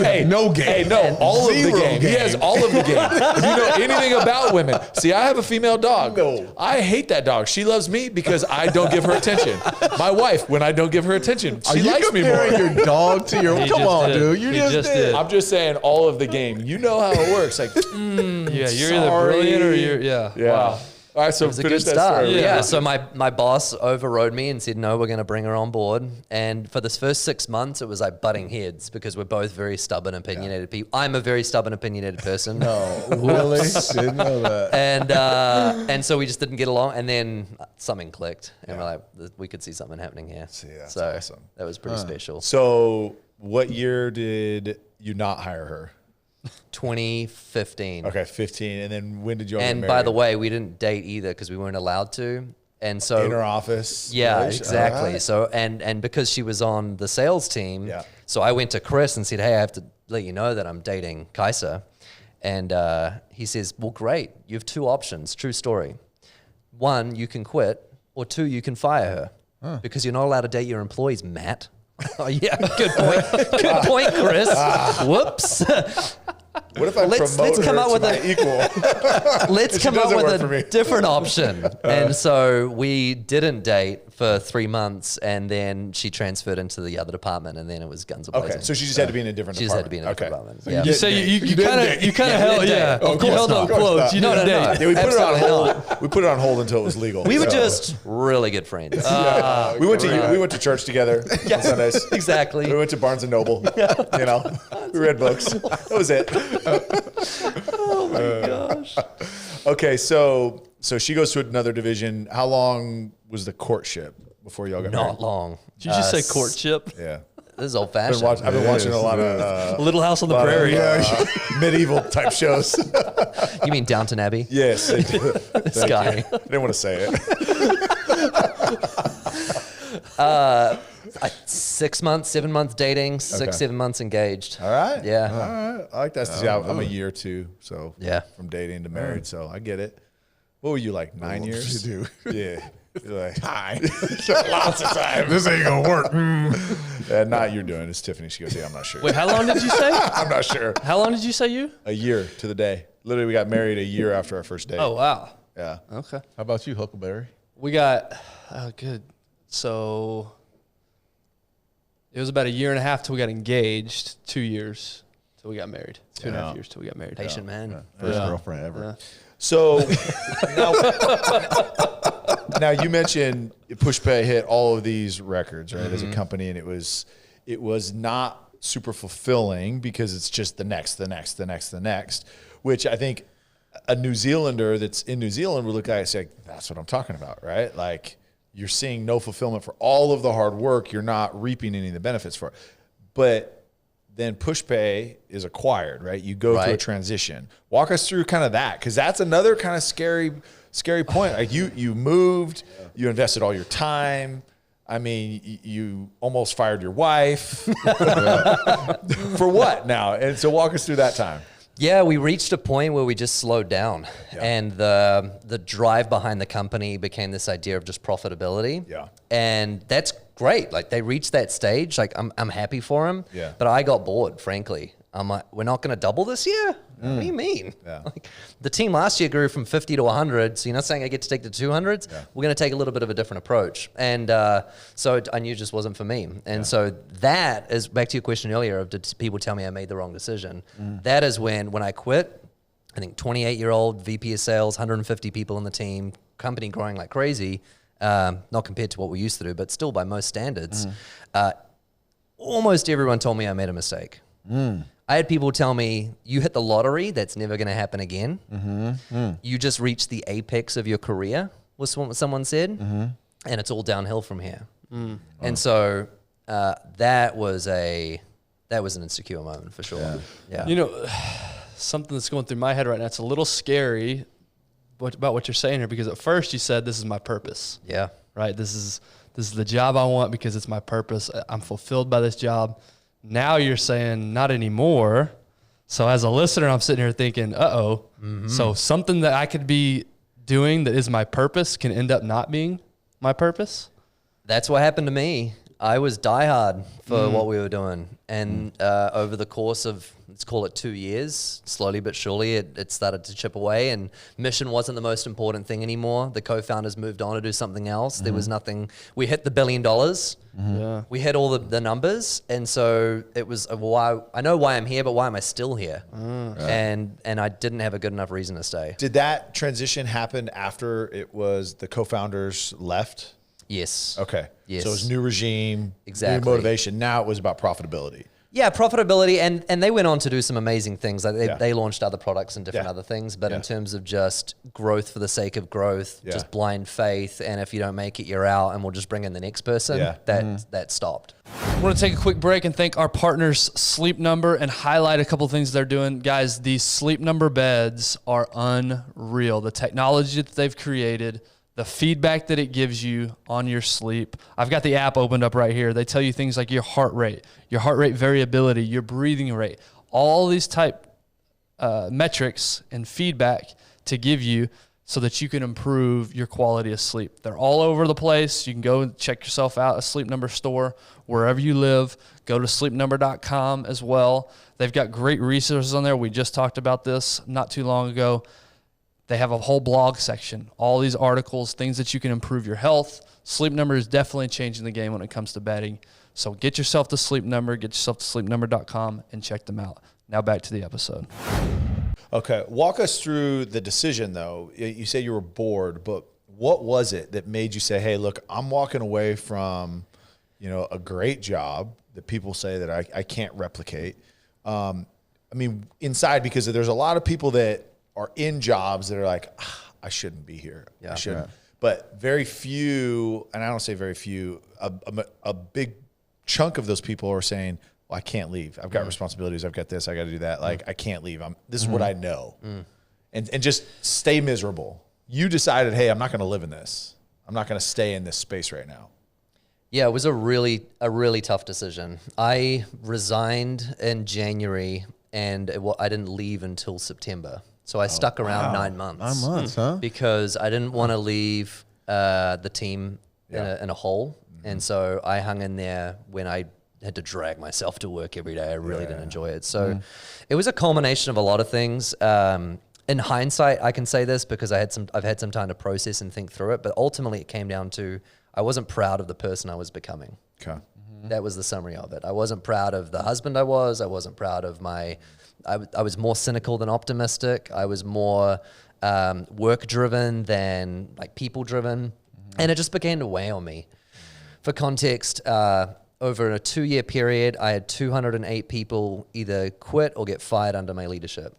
Hey, no game. Hey, no, all of the game. He has all of the game. If you know anything about women, see, I have a female dog. No. I hate that dog. She loves me because I don't give her attention. My wife, when I don't give her attention, she likes me more. Are you comparing your dog to your... Come on, dude. You just did. I'm just saying all of the game. You know how it works. Like, you're either brilliant or you're... Yeah. Wow. All right, so it was a good start. Yeah. So my boss overrode me and said, no, we're going to bring her on board. And for this first 6 months, it was like butting heads because we're both very stubborn, opinionated people. I'm a very stubborn, opinionated person. No, really? Didn't know that. And so we just didn't get along. And then something clicked. And we're like, we could see something happening here. That's so awesome. That was pretty special. So what year did you not hire her? 2015. Okay, 15. And then when did you all get And married? by the way, we didn't date either because we weren't allowed to. And so in her office. Yeah, right? exactly. Right. So and because she was on the sales team, so I went to Chris and said, hey, I have to let you know that I'm dating Kaisa. And he says, well, great. You have 2 options. True story. 1, you can quit, or 2, you can fire her because you're not allowed to date your employees, Matt. Oh, yeah, good point. Good point, Chris. Whoops. What if I let's promote come her up to with my a equal? let's come up doesn't work with for me. a different option. And so we didn't date for 3 months, and then she transferred into the other department, and then it was guns a-blazing. Okay, so she just had to be in a different She just had to department. be in a different department. So Yeah. You say you kind of held, yeah. Of You course held not. up close. You No, didn't no, no. date. Yeah, we put it on Absolutely hold. We put it on hold until it was legal. We were So- just really good friends. we went to church together on Sundays. Exactly. We went to Barnes and Noble. You know, we read books. That was it. Oh my gosh. Okay, so she goes to another division. How long was the courtship before y'all got married? Not long. Did you just say courtship? Yeah. This is old fashioned. I've been watching a lot of Little House on the Prairie. medieval type shows. You mean Downton Abbey? Yes. This guy. I didn't want to say it. 6 months, 7 months dating, 7 months engaged. All right. Yeah. All right. I like that. See, I'm a year or two, so Yeah. from dating to married, so I get it. What were you like, 9 years? You do. Yeah. You're like, Hi. lots of time. This ain't gonna work. Not you're doing. It's Tiffany. She goes, yeah, I'm not sure. Wait, how long did you say? I'm not sure. How long did you say you? A year to the day. Literally, we got married a year after our first date. Oh, wow. Yeah. Okay. How about you, Huckleberry? We got, good. So it was about a year and a half till we got engaged, 2 years till we got married, 2.5 years till we got married. Patient man. First Yeah. girlfriend ever. Yeah. So now you mentioned PushPay hit all of these records, right, as a company, and it was not super fulfilling because it's just the next, which I think a New Zealander that's in New Zealand would look at it and say, that's what I'm talking about, right? Like you're seeing no fulfillment for all of the hard work. You're not reaping any of the benefits for it. But then PushPay is acquired, right? You go through a Right. transition. Walk us through kind of that, because that's another kind of scary point. Like you moved, you invested all your time. I mean, you almost fired your wife. For what now? And so walk us through that time. Yeah, we reached a point where we just slowed down, and the drive behind the company became this idea of just profitability. Yeah. And that's great. Like they reached that stage. Like I'm happy for them. Yeah. But I got bored, frankly. I'm like, we're not going to double this year? What do you mean? Yeah. Like, the team last year grew from 50 to 100. So you're not saying I get to take the 200s? Yeah. We're going to take a little bit of a different approach. And so I knew it just wasn't for me. And so that is back to your question earlier of did people tell me I made the wrong decision? That is when I quit, I think 28-year-old VP of sales, 150 people in the team, company growing like crazy, not compared to what we used to do, but still by most standards. Almost everyone told me I made a mistake. I had people tell me, you hit the lottery, that's never going to happen again. You just reached the apex of your career, was what someone said, and it's all downhill from here. And so that was an insecure moment for sure. Yeah. You know, something that's going through my head right now, it's a little scary about what you're saying here, because at first you said, this is my purpose. Yeah. Right? This is the job I want because it's my purpose. I'm fulfilled by this job. Now you're saying not anymore. So as a listener, I'm sitting here thinking, so something that I could be doing that is my purpose can end up not being my purpose. That's what happened to me. I was diehard for what we were doing. And over the course of, let's call it 2 years, slowly but surely, it started to chip away. And mission wasn't the most important thing anymore. The co-founders moved on to do something else. There was nothing. We hit the $1 billion. Yeah. We hit all the numbers. And so it was, why I know why I'm here, but why am I still here? And I didn't have a good enough reason to stay. Did that transition happen after it was the co-founders left? Yes. Okay. Yes. So it was new regime, Exactly. new motivation. Now it was about profitability. Yeah, profitability, and they went on to do some amazing things. Like Yeah. they launched other products and different Yeah. other things, but Yeah. in terms of just growth for the sake of growth, Yeah. just blind faith, and if you don't make it, you're out, and we'll just bring in the next person. Yeah. That stopped. I want to take a quick break and thank our partners, Sleep Number, and highlight a couple of things they're doing. Guys, these Sleep Number beds are unreal. The technology that they've created, the feedback that it gives you on your sleep. I've got the app opened up right here. They tell you things like your heart rate variability, your breathing rate, all these type metrics and feedback to give you so that you can improve your quality of sleep. They're all over the place. You can go and check yourself out, a Sleep Number store, wherever you live. Go to sleepnumber.com as well. They've got great resources on there. We just talked about this not too long ago. They have a whole blog section, all these articles, things that you can improve your health. Sleep Number is definitely changing the game when it comes to bedding. So get yourself to Sleep Number, get yourself to sleepnumber.com, and check them out. Now back to the episode. Okay, walk us through the decision, though. You say you were bored, but what was it that made you say, hey, look, I'm walking away from, a great job that people say that I can't replicate. Inside, because there's a lot of people that are in jobs that are like, I shouldn't be here. Yeah, I shouldn't. Yeah. But very few, and I don't say very few, a big chunk of those people are saying, well, I can't leave. I've got responsibilities. I've got this. I got to do that. Like, I can't leave. This is what I know. And just stay miserable. You decided, hey, I'm not going to live in this. I'm not going to stay in this space right now. Yeah, it was a really tough decision. I resigned in January, and I didn't leave until September. So I stuck around 9 months. 9 months, huh? Because I didn't want to leave the team in a hole. And so I hung in there when I had to drag myself to work every day. I really didn't enjoy it. So it was a culmination of a lot of things. In hindsight, I can say this because I've had some time to process and think through it. But ultimately, it came down to I wasn't proud of the person I was becoming. Okay, that was the summary of it. I wasn't proud of the husband I was. I wasn't proud of my. I was more cynical than optimistic. I was more work driven than like people driven, and it just began to weigh on me. For context. Over a 2-year period, I had 208 people either quit or get fired under my leadership.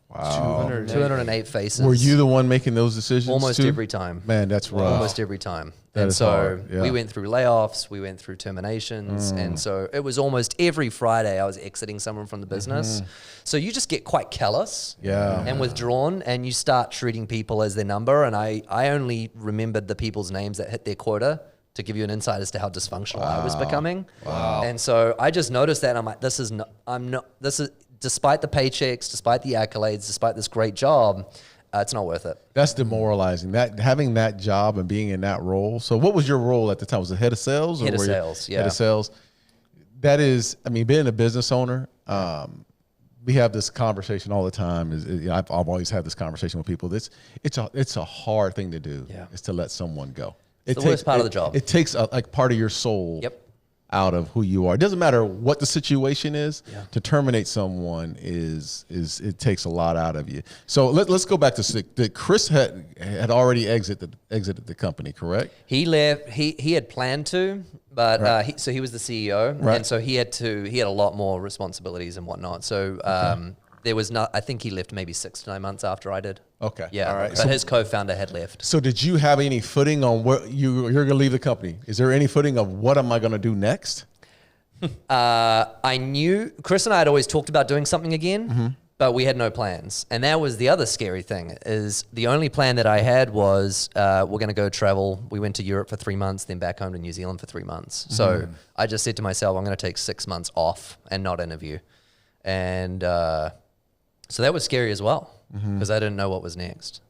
Wow. 208 faces. Were you the one making those decisions? Almost every time. Man, that's rough. Almost every time. That is hard. Yeah. We went through layoffs, we went through terminations. And so it was almost every Friday I was exiting someone from the business. So you just get quite callous and withdrawn, and you start treating people as their number. And I only remembered the people's names that hit their quota to give you an insight as to how dysfunctional I was becoming. Wow. And so I just noticed that, and I'm like, this is despite the paychecks, despite the accolades, despite this great job, it's not worth it. That's demoralizing. That having that job and being in that role. So what was your role at the time? Was it head of sales? Head of sales, yeah. Head of sales. That is, being a business owner, we have this conversation all the time. I've always had this conversation with people. It's a hard thing to do. Yeah. Is to let someone go. It's the worst part of the job. It takes part of your soul out of who you are. It doesn't matter what the situation is. Yeah. To terminate someone it takes a lot out of you. So let's go back to Chris had already exited the company, correct? He left. He had planned to, but so he was the CEO, and so he had a lot more responsibilities and whatnot. So there was not. I think he left maybe 6 to 9 months after I did. Okay. Yeah. All right. But his co-founder had left. So did you have any footing on where you're going to leave the company? Is there any footing of what am I going to do next? I knew Chris and I had always talked about doing something again, but we had no plans. And that was the other scary thing is the only plan that I had was we're going to go travel. We went to Europe for 3 months, then back home to New Zealand for 3 months. So I just said to myself, I'm going to take 6 months off and not interview. And so that was scary as well because I didn't know what was next.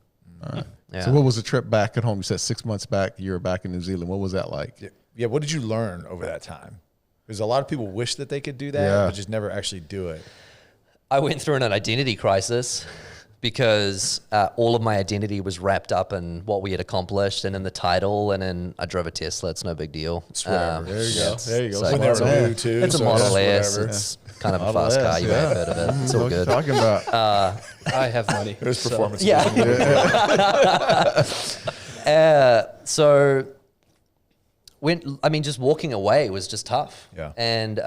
All right. Yeah. So what was the trip back at home? You said 6 months back, you were back in New Zealand. What was that like? Yeah. What did you learn over that time? Because a lot of people wish that they could do that, but just never actually do it. I went through an identity crisis because all of my identity was wrapped up in what we had accomplished and in the title and in I drove a Tesla. It's no big deal. There you go. There you go. So It's a too. It's a Model S. It's kind of a fast car. You may have heard of it. It's all good. What are you talking about? I have money. There's performance. So just walking away was just tough. Yeah. And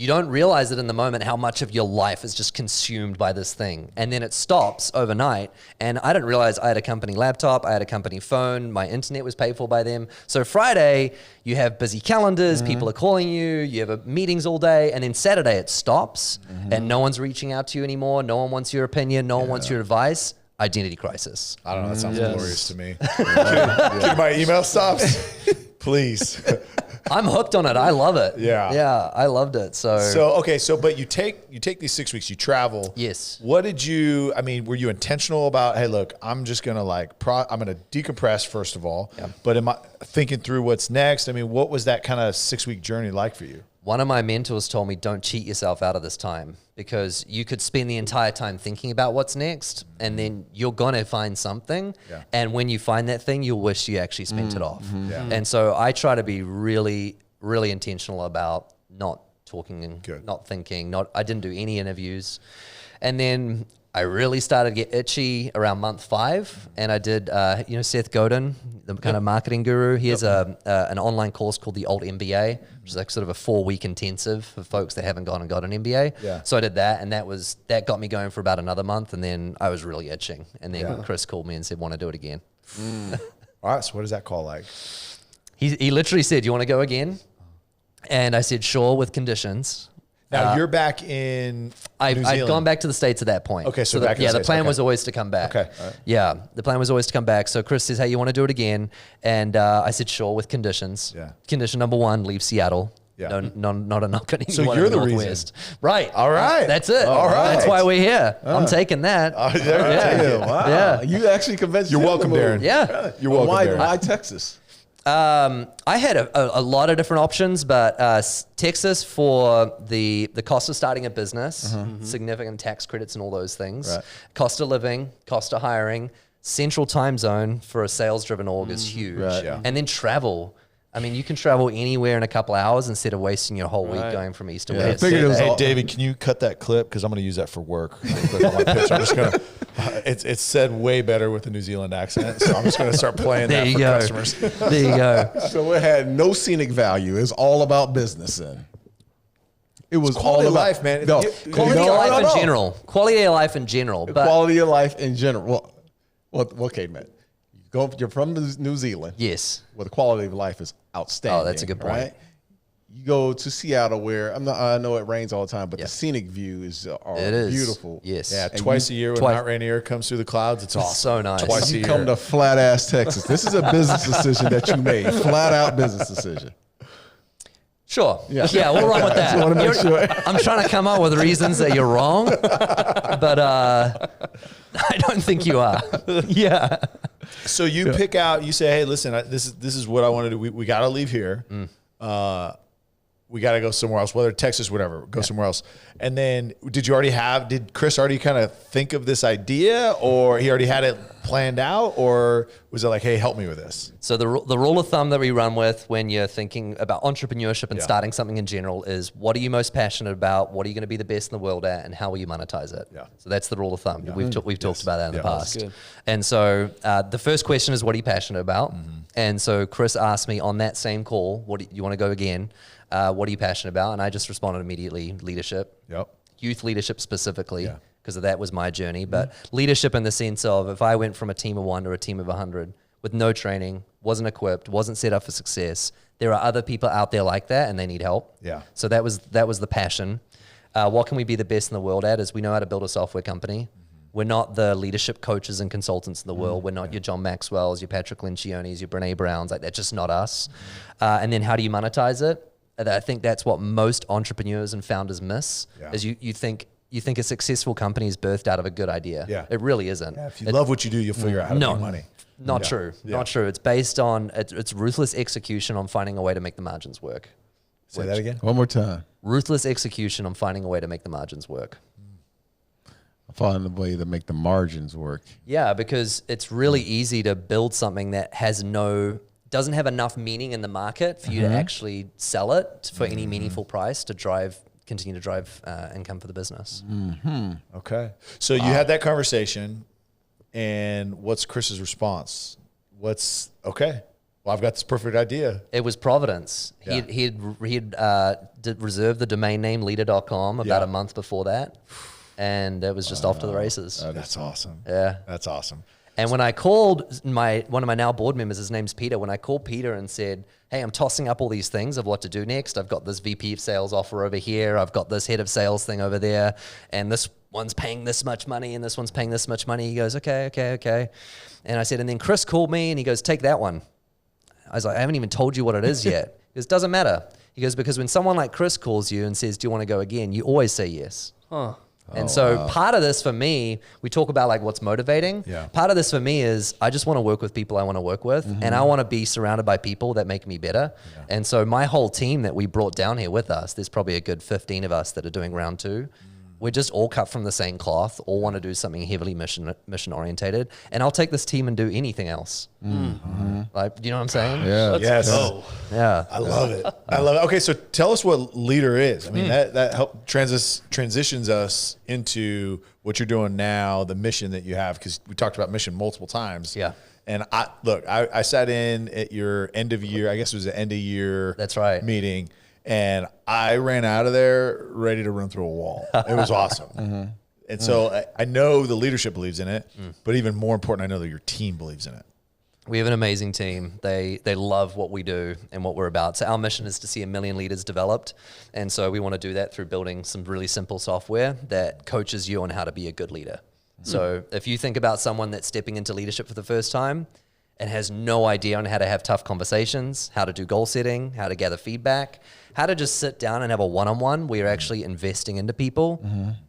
you don't realize it in the moment how much of your life is just consumed by this thing. And then it stops overnight. And I didn't realize I had a company laptop, I had a company phone, my internet was paid for by them. So Friday, you have busy calendars, people are calling you have meetings all day. And then Saturday it stops and no one's reaching out to you anymore. No one wants your opinion. No one wants your advice. Identity crisis. I don't know. That sounds glorious to me. Can my email stops? Please. I'm hooked on it. I love it. Yeah, I loved it. So but you take these 6 weeks, you travel. Yes. What did you? I mean, were you intentional about? Hey, look, I'm just gonna I'm gonna decompress first of all. Yeah. But am I thinking through what's next? I mean, what was that kind of 6 week journey like for you? One of my mentors told me, don't cheat yourself out of this time, because you could spend the entire time thinking about what's next, and then you're going to find something. Yeah. And when you find that thing, you'll wish you actually spent it off. Yeah. And so I try to be really, really intentional about not talking and not thinking. I didn't do any interviews. And then I really started to get itchy around month 5, and I did, Seth Godin, the kind of marketing guru. He has an online course called the Alt MBA, which is like sort of a 4-week intensive for folks that haven't gone and got an MBA. Yeah. So I did that, and that got me going for about another month, and then I was really itching. And then Chris called me and said, "Want to do it again?" All right. So what does that call like? He literally said, "You want to go again?" And I said, "Sure, with conditions." Now you're back in New Zealand. I'd gone back to the States at that point. Okay, so back in the States. The plan was always to come back. Okay. Right. Yeah, the plan was always to come back. So Chris says, "Hey, you want to do it again?" And I said, "Sure," with conditions. Yeah. Condition number 1, leave Seattle. Yeah. Not a knock on anyone. So you're the Northwest. reason. Right. All right. That's it. All right. That's why we're here. I'm taking that. Wow. Yeah. You actually convinced You're welcome, Darren. Yeah. You're welcome, Darren. Why Texas? I had a lot of different options, but Texas for the cost of starting a business, significant tax credits and all those things, cost of living, cost of hiring, central time zone for a sales-driven org is huge. Right. Yeah. And then travel. I mean, you can travel anywhere in a couple hours instead of wasting your whole week going from east to west. Hey, David, can you cut that clip? Because I'm going to use that for work. I'm just going to. It's said way better with a New Zealand accent, so I'm just going to start playing that for customers. There you go. So it had no scenic value. It's all about business then. It was quality all about life, man. No, quality of life in general. Quality of life in general. But quality of life in general. Well, okay, man. You're from New Zealand. Yes. Where the quality of life is outstanding. Oh, that's a good point. Right? You go to Seattle, where I know it rains all the time, but the scenic view is beautiful. Yes. Yeah, twice a year when Mount Rainier comes through the clouds, it's awesome. So nice. Twice a year. You come to flat ass Texas. This is a business decision that you made. Flat out business decision. Sure. Yeah, we'll run with that. I want to make sure. I'm trying to come up with reasons that you're wrong, but I don't think you are. Yeah. So you pick out. You say, "Hey, listen, this is what I want to do. We got to leave here. We got to go somewhere else, whether Texas, whatever. Go somewhere else." And then, did Chris already kind of think of this idea, or he already had it planned out, or was it like, "Hey, help me with this"? So the rule of thumb that we run with when you're thinking about entrepreneurship and starting something in general is, what are you most passionate about? What are you going to be the best in the world at? And how will you monetize it? Yeah. So that's the rule of thumb. Yeah. We've talked about that in the past. And so the first question is, what are you passionate about? And so Chris asked me on that same call, "What do you want to go again? What are you passionate about?" And I just responded immediately, leadership. Yep. Youth leadership specifically, because that was my journey. But leadership in the sense of, if I went from a team of 1 to a team of 100 with no training, wasn't equipped, wasn't set up for success, there are other people out there like that and they need help. Yeah. So that was the passion. What can we be the best in the world at is we know how to build a software company. We're not the leadership coaches and consultants in the world. We're not your John Maxwell's, your Patrick Lencioni's, your Brene Brown's. Like, that's just not us. And then how do you monetize it? I think that's what most entrepreneurs and founders miss, is you think a successful company is birthed out of a good idea. Yeah. It really isn't. Yeah, if you love what you do, you'll figure out how to make money. Not true. Yeah. Not true. It's based on, it's ruthless execution on finding a way to make the margins work. Say that again? One more time. Ruthless execution on finding a way to make the margins work. Find a way to make the margins work. Yeah, because it's really easy to build something that doesn't have enough meaning in the market for you to actually sell it for any meaningful price to continue to drive income for the business. Okay. So you had that conversation, and what's Chris's response? Okay, well, I've got this perfect idea. It was Providence. Yeah. He had reserved the domain name Leadr.com about a month before that, and it was just off to the races. That's awesome. Yeah. That's awesome. And when I called one of my now board members, his name's Peter, when I called Peter and said, "Hey, I'm tossing up all these things of what to do next. I've got this VP of sales offer over here. I've got this head of sales thing over there. And this one's paying this much money and this one's paying this much money." He goes, okay. And I said, and then Chris called me and he goes, "Take that one." I was like, "I haven't even told you what it is yet." He goes, doesn't matter. He goes, because when someone like Chris calls you and says, do you want to go again? You always say yes. Huh. And so part of this for me, we talk about like what's motivating. Yeah. Part of this for me is I just want to work with people I want to work with, and I want to be surrounded by people that make me better. Yeah. And so my whole team that we brought down here with us, there's probably a good 15 of us that are doing round 2. We're just all cut from the same cloth, all want to do something heavily mission orientated. And I'll take this team and do anything else. Like, you know what I'm saying? Yeah. Yes. Yeah. I love it. I love it. Okay, so tell us what Leadr is. I mean, that help transitions us into what you're doing now, the mission that you have, because we talked about mission multiple times. Yeah. And I sat in at your end of year, I guess it was the end of year. That's right. Meeting. And I ran out of there ready to run through a wall. It was awesome. And so I know the leadership believes in it, but even more important, I know that your team believes in it. We have an amazing team. They love what we do and what we're about. So our mission is to see 1 million leaders developed. And so we want to do that through building some really simple software that coaches you on how to be a good leader. So if you think about someone that's stepping into leadership for the first time and has no idea on how to have tough conversations, how to do goal setting, how to gather feedback, how to just sit down and have a one-on-one where you're actually investing into people,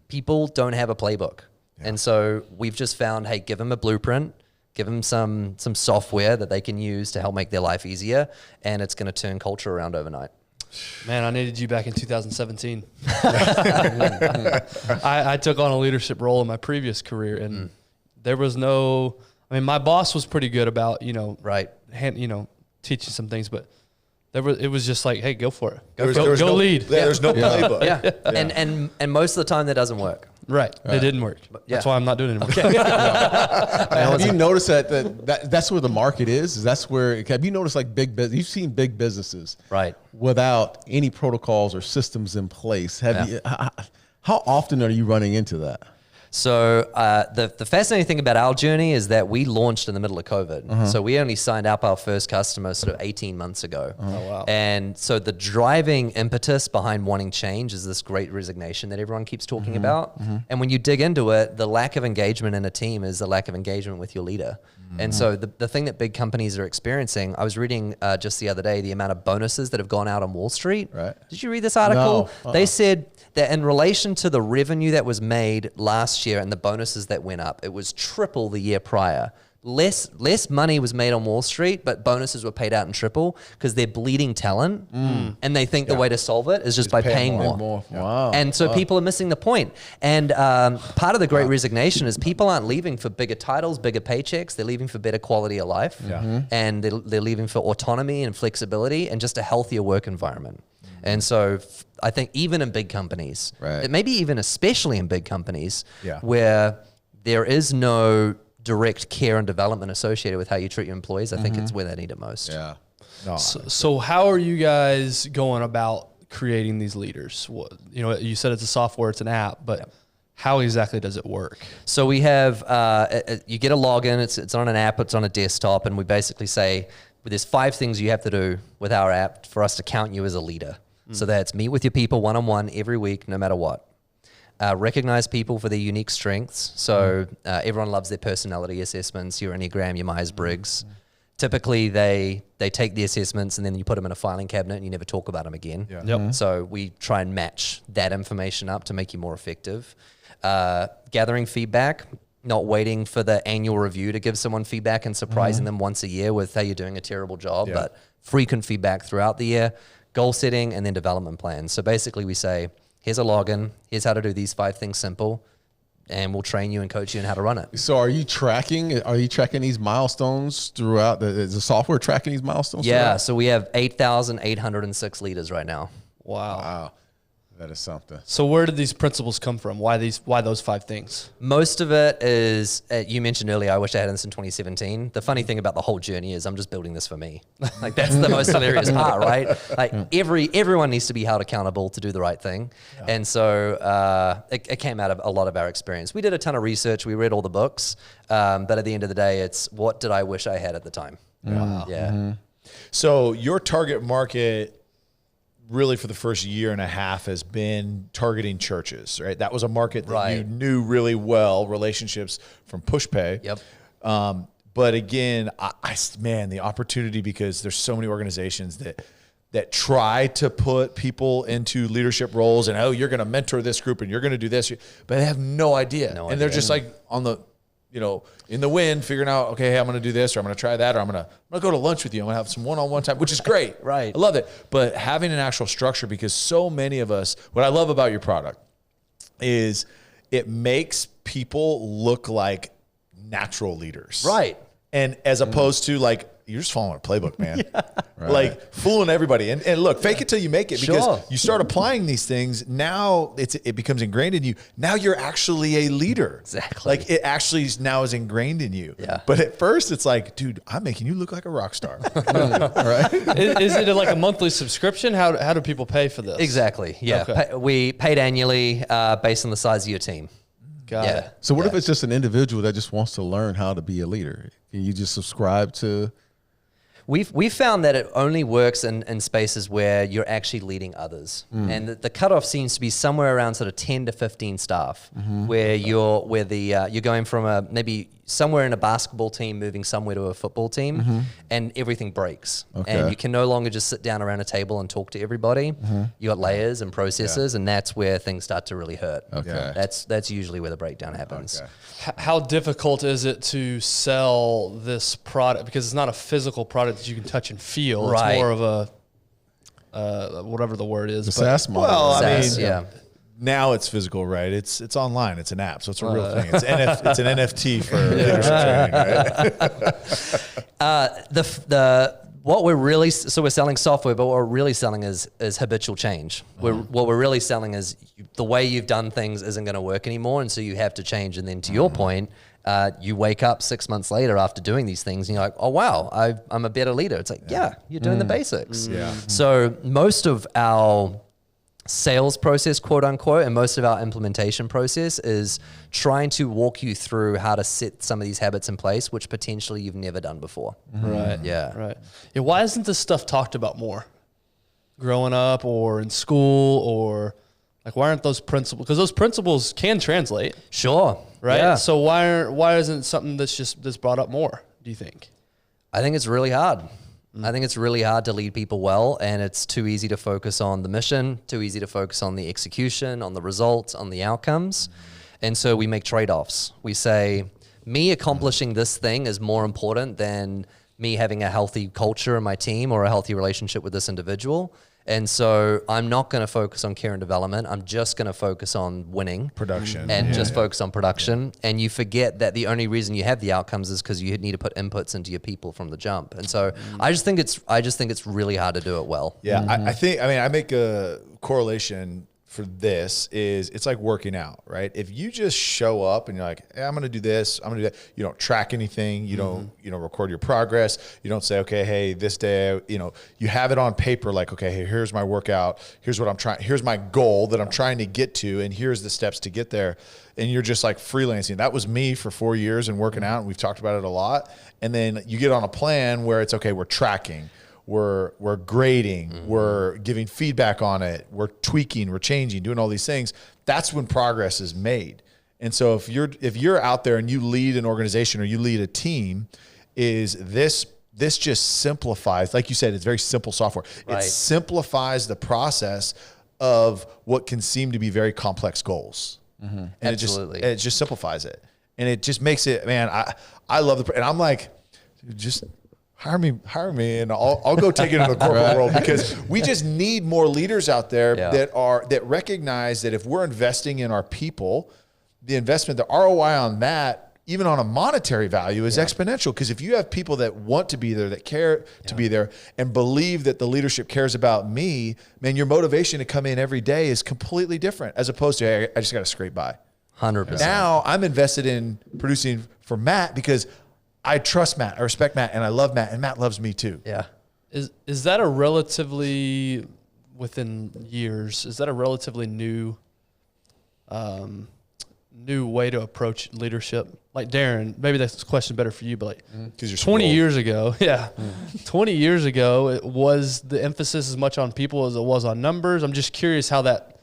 people don't have a playbook. And so we've just found, hey, give them a blueprint, give them some software that they can use to help make their life easier, and it's going to turn culture around overnight. Man, I needed you back in 2017. I took on a leadership role in my previous career, and there was no, I mean, my boss was pretty good about, teaching some things, but it was just like, hey, go for it. Go lead. There's no playbook. Yeah. And most of the time that doesn't work. Right. It didn't work. That's why I'm not doing it anymore. Have you noticed that's where the market is? That's where, have you noticed like big business, you've seen big businesses without any protocols or systems in place. How often are you running into that? So the fascinating thing about our journey is that we launched in the middle of COVID. So we only signed up our first customer sort of 18 months ago. Oh, wow. And so the driving impetus behind wanting change is this great resignation that everyone keeps talking about. And when you dig into it, the lack of engagement in a team is the lack of engagement with your leader. And so the thing that big companies are experiencing, I was reading just the other day, the amount of bonuses that have gone out on Wall Street. Right. Did you read this article? No. They said that in relation to the revenue that was made last year and the bonuses that went up, it was triple the year prior. Less money was made on Wall Street, but bonuses were paid out in triple because they're bleeding talent, and they think the way to solve it is just by paying more. Wow. And so people are missing the point. And part of the great resignation is people aren't leaving for bigger titles, bigger paychecks. They're leaving for better quality of life, and they're leaving for autonomy and flexibility and just a healthier work environment. And so I think even in big companies, maybe even especially in big companies, where there is no direct care and development associated with how you treat your employees, I think it's where they need it most. Yeah. No, So how are you guys going about creating these leaders? You said it's a software, it's an app, but how exactly does it work? So we have, you get a login, it's on an app, it's on a desktop, and we basically say, there's 5 things you have to do with our app for us to count you as a leader. So that's meet with your people one-on-one every week, no matter what. Recognize people for their unique strengths. So everyone loves their personality assessments, your Enneagram, your Myers-Briggs. Typically, they take the assessments and then you put them in a filing cabinet and you never talk about them again. So we try and match that information up to make you more effective. Gathering feedback, not waiting for the annual review to give someone feedback and surprising them once a year with, hey, you're doing a terrible job, but frequent feedback throughout the year. Goal setting, and then development plans. So basically we say, here's a login, here's how to do these 5 things simple, and we'll train you and coach you on how to run it. So are you tracking these milestones throughout? Is the software tracking these milestones? Yeah, so we have 8,806 leaders right now. Wow. That is something. So where did these principles come from? Why those 5 things? Most of it is, you mentioned earlier, I wish I had this in 2017. The funny thing about the whole journey is I'm just building this for me. Like that's the most hilarious part, right? Like everyone needs to be held accountable to do the right thing. And so it came out of a lot of our experience. We did a ton of research. We read all the books. But at the end of the day, it's what did I wish I had at the time? Wow. Yeah. So your target market really for the first year and a half has been targeting churches, right? That was a market that you knew really well, relationships from PushPay. Yep. But again, man, the opportunity, because there's so many organizations that that try to put people into leadership roles and, oh, you're going to mentor this group and you're going to do this, but they have no idea. And they're just like on the, in the wind figuring out, okay, hey, I'm going to do this, or I'm going to try that, or I'm going to go to lunch with you. I'm going to have some one-on-one time, which is great. Right. I love it. But having an actual structure, because so many of us, what I love about your product is it makes people look like natural leaders. Right. And as opposed to like, you're just following a playbook, man. Like fooling everybody. And look, fake it till you make it, because you start applying these things. Now it becomes ingrained in you. Now you're actually a leader. Exactly. Like it actually now is ingrained in you. Yeah. But at first it's like, dude, I'm making you look like a rock star. Right? Is it like a monthly subscription? How do people pay for this? Exactly. Yeah. Okay. We paid annually based on the size of your team. Got it. So what if it's just an individual that just wants to learn how to be a leader? Can you just subscribe to? We've found that it only works in spaces where you're actually leading others, and the cutoff seems to be somewhere around sort of 10 to 15 staff, where you're going from maybe somewhere in a basketball team moving somewhere to a football team, and everything breaks, and you can no longer just sit down around a table and talk to everybody. You got layers and processes, and that's where things start to really hurt. Okay. That's usually where the breakdown happens. Okay. How difficult is it to sell this product? Because it's not a physical product that you can touch and feel. Right. It's more of a whatever the word is. The SaaS model. Well, I SaaS, mean, yeah. now it's physical, right? It's online. It's an app. So it's a real thing. It's it's an NFT for leadership training, right? What we're really, so we're selling software, but what we're really selling is habitual change. What we're really selling is the way you've done things isn't going to work anymore, and so you have to change. And then to your point, you wake up 6 months later after doing these things, and you're like, oh wow, I'm a better leader. It's like, yeah, you're doing the basics. Yeah. So most of our sales process, quote unquote, and most of our implementation process is trying to walk you through how to set some of these habits in place, which potentially you've never done before. Right. Yeah. Right. Yeah. Why isn't this stuff talked about more growing up or in school, or like, why aren't those principles? Because those principles can translate. Sure. Right. Yeah. So why isn't it something that's brought up more, do you think? I think it's really hard. I think it's really hard to lead people well, and it's too easy to focus on the mission, too easy to focus on the execution, on the results, on the outcomes. And so we make trade-offs. We say, me accomplishing this thing is more important than me having a healthy culture in my team or a healthy relationship with this individual. And so I'm not going to focus on care and development. I'm just going to focus on winning. Production. And just focus on production. And you forget that the only reason you have the outcomes is because you need to put inputs into your people from the jump. And so I just think it's really hard to do it well. Yeah. I make a correlation for this is it's like working out, right? If you just show up and you're like, hey, I'm going to do this, I'm going to do that. You don't track anything. You don't, record your progress. You don't say, okay, hey, this day, you have it on paper. Like, okay, hey, here's my workout. Here's what I'm trying. Here's my goal that I'm trying to get to. And here's the steps to get there. And you're just like freelancing. That was me for 4 years and working out. And we've talked about it a lot. And then you get on a plan where it's, okay, we're tracking. We're grading, we're giving feedback on it, we're tweaking, we're changing, doing all these things. That's when progress is made. And so if you're out there and you lead an organization or you lead a team, is this just simplifies, like you said, it's very simple software. Right. It simplifies the process of what can seem to be very complex goals. And Absolutely. it just simplifies it. And it just makes it, man, I love and I'm like, just hire me, and I'll go take it in the corporate world, because we just need more leaders out there that recognize that if we're investing in our people, the ROI on that, even on a monetary value, is exponential. Because if you have people that want to be there, that care to be there, and believe that the leadership cares about me, man, your motivation to come in every day is completely different, as opposed to, hey, I just got to scrape by. 100%. Now I'm invested in producing for Matt because I trust Matt, I respect Matt, and I love Matt, and Matt loves me too. Yeah. Is that a relatively, within years, is that a relatively new way to approach leadership? Like, Darren, maybe that's a question better for you, but like, Because you're 20 years ago, 20 years ago, it was the emphasis as much on people as it was on numbers. I'm just curious how that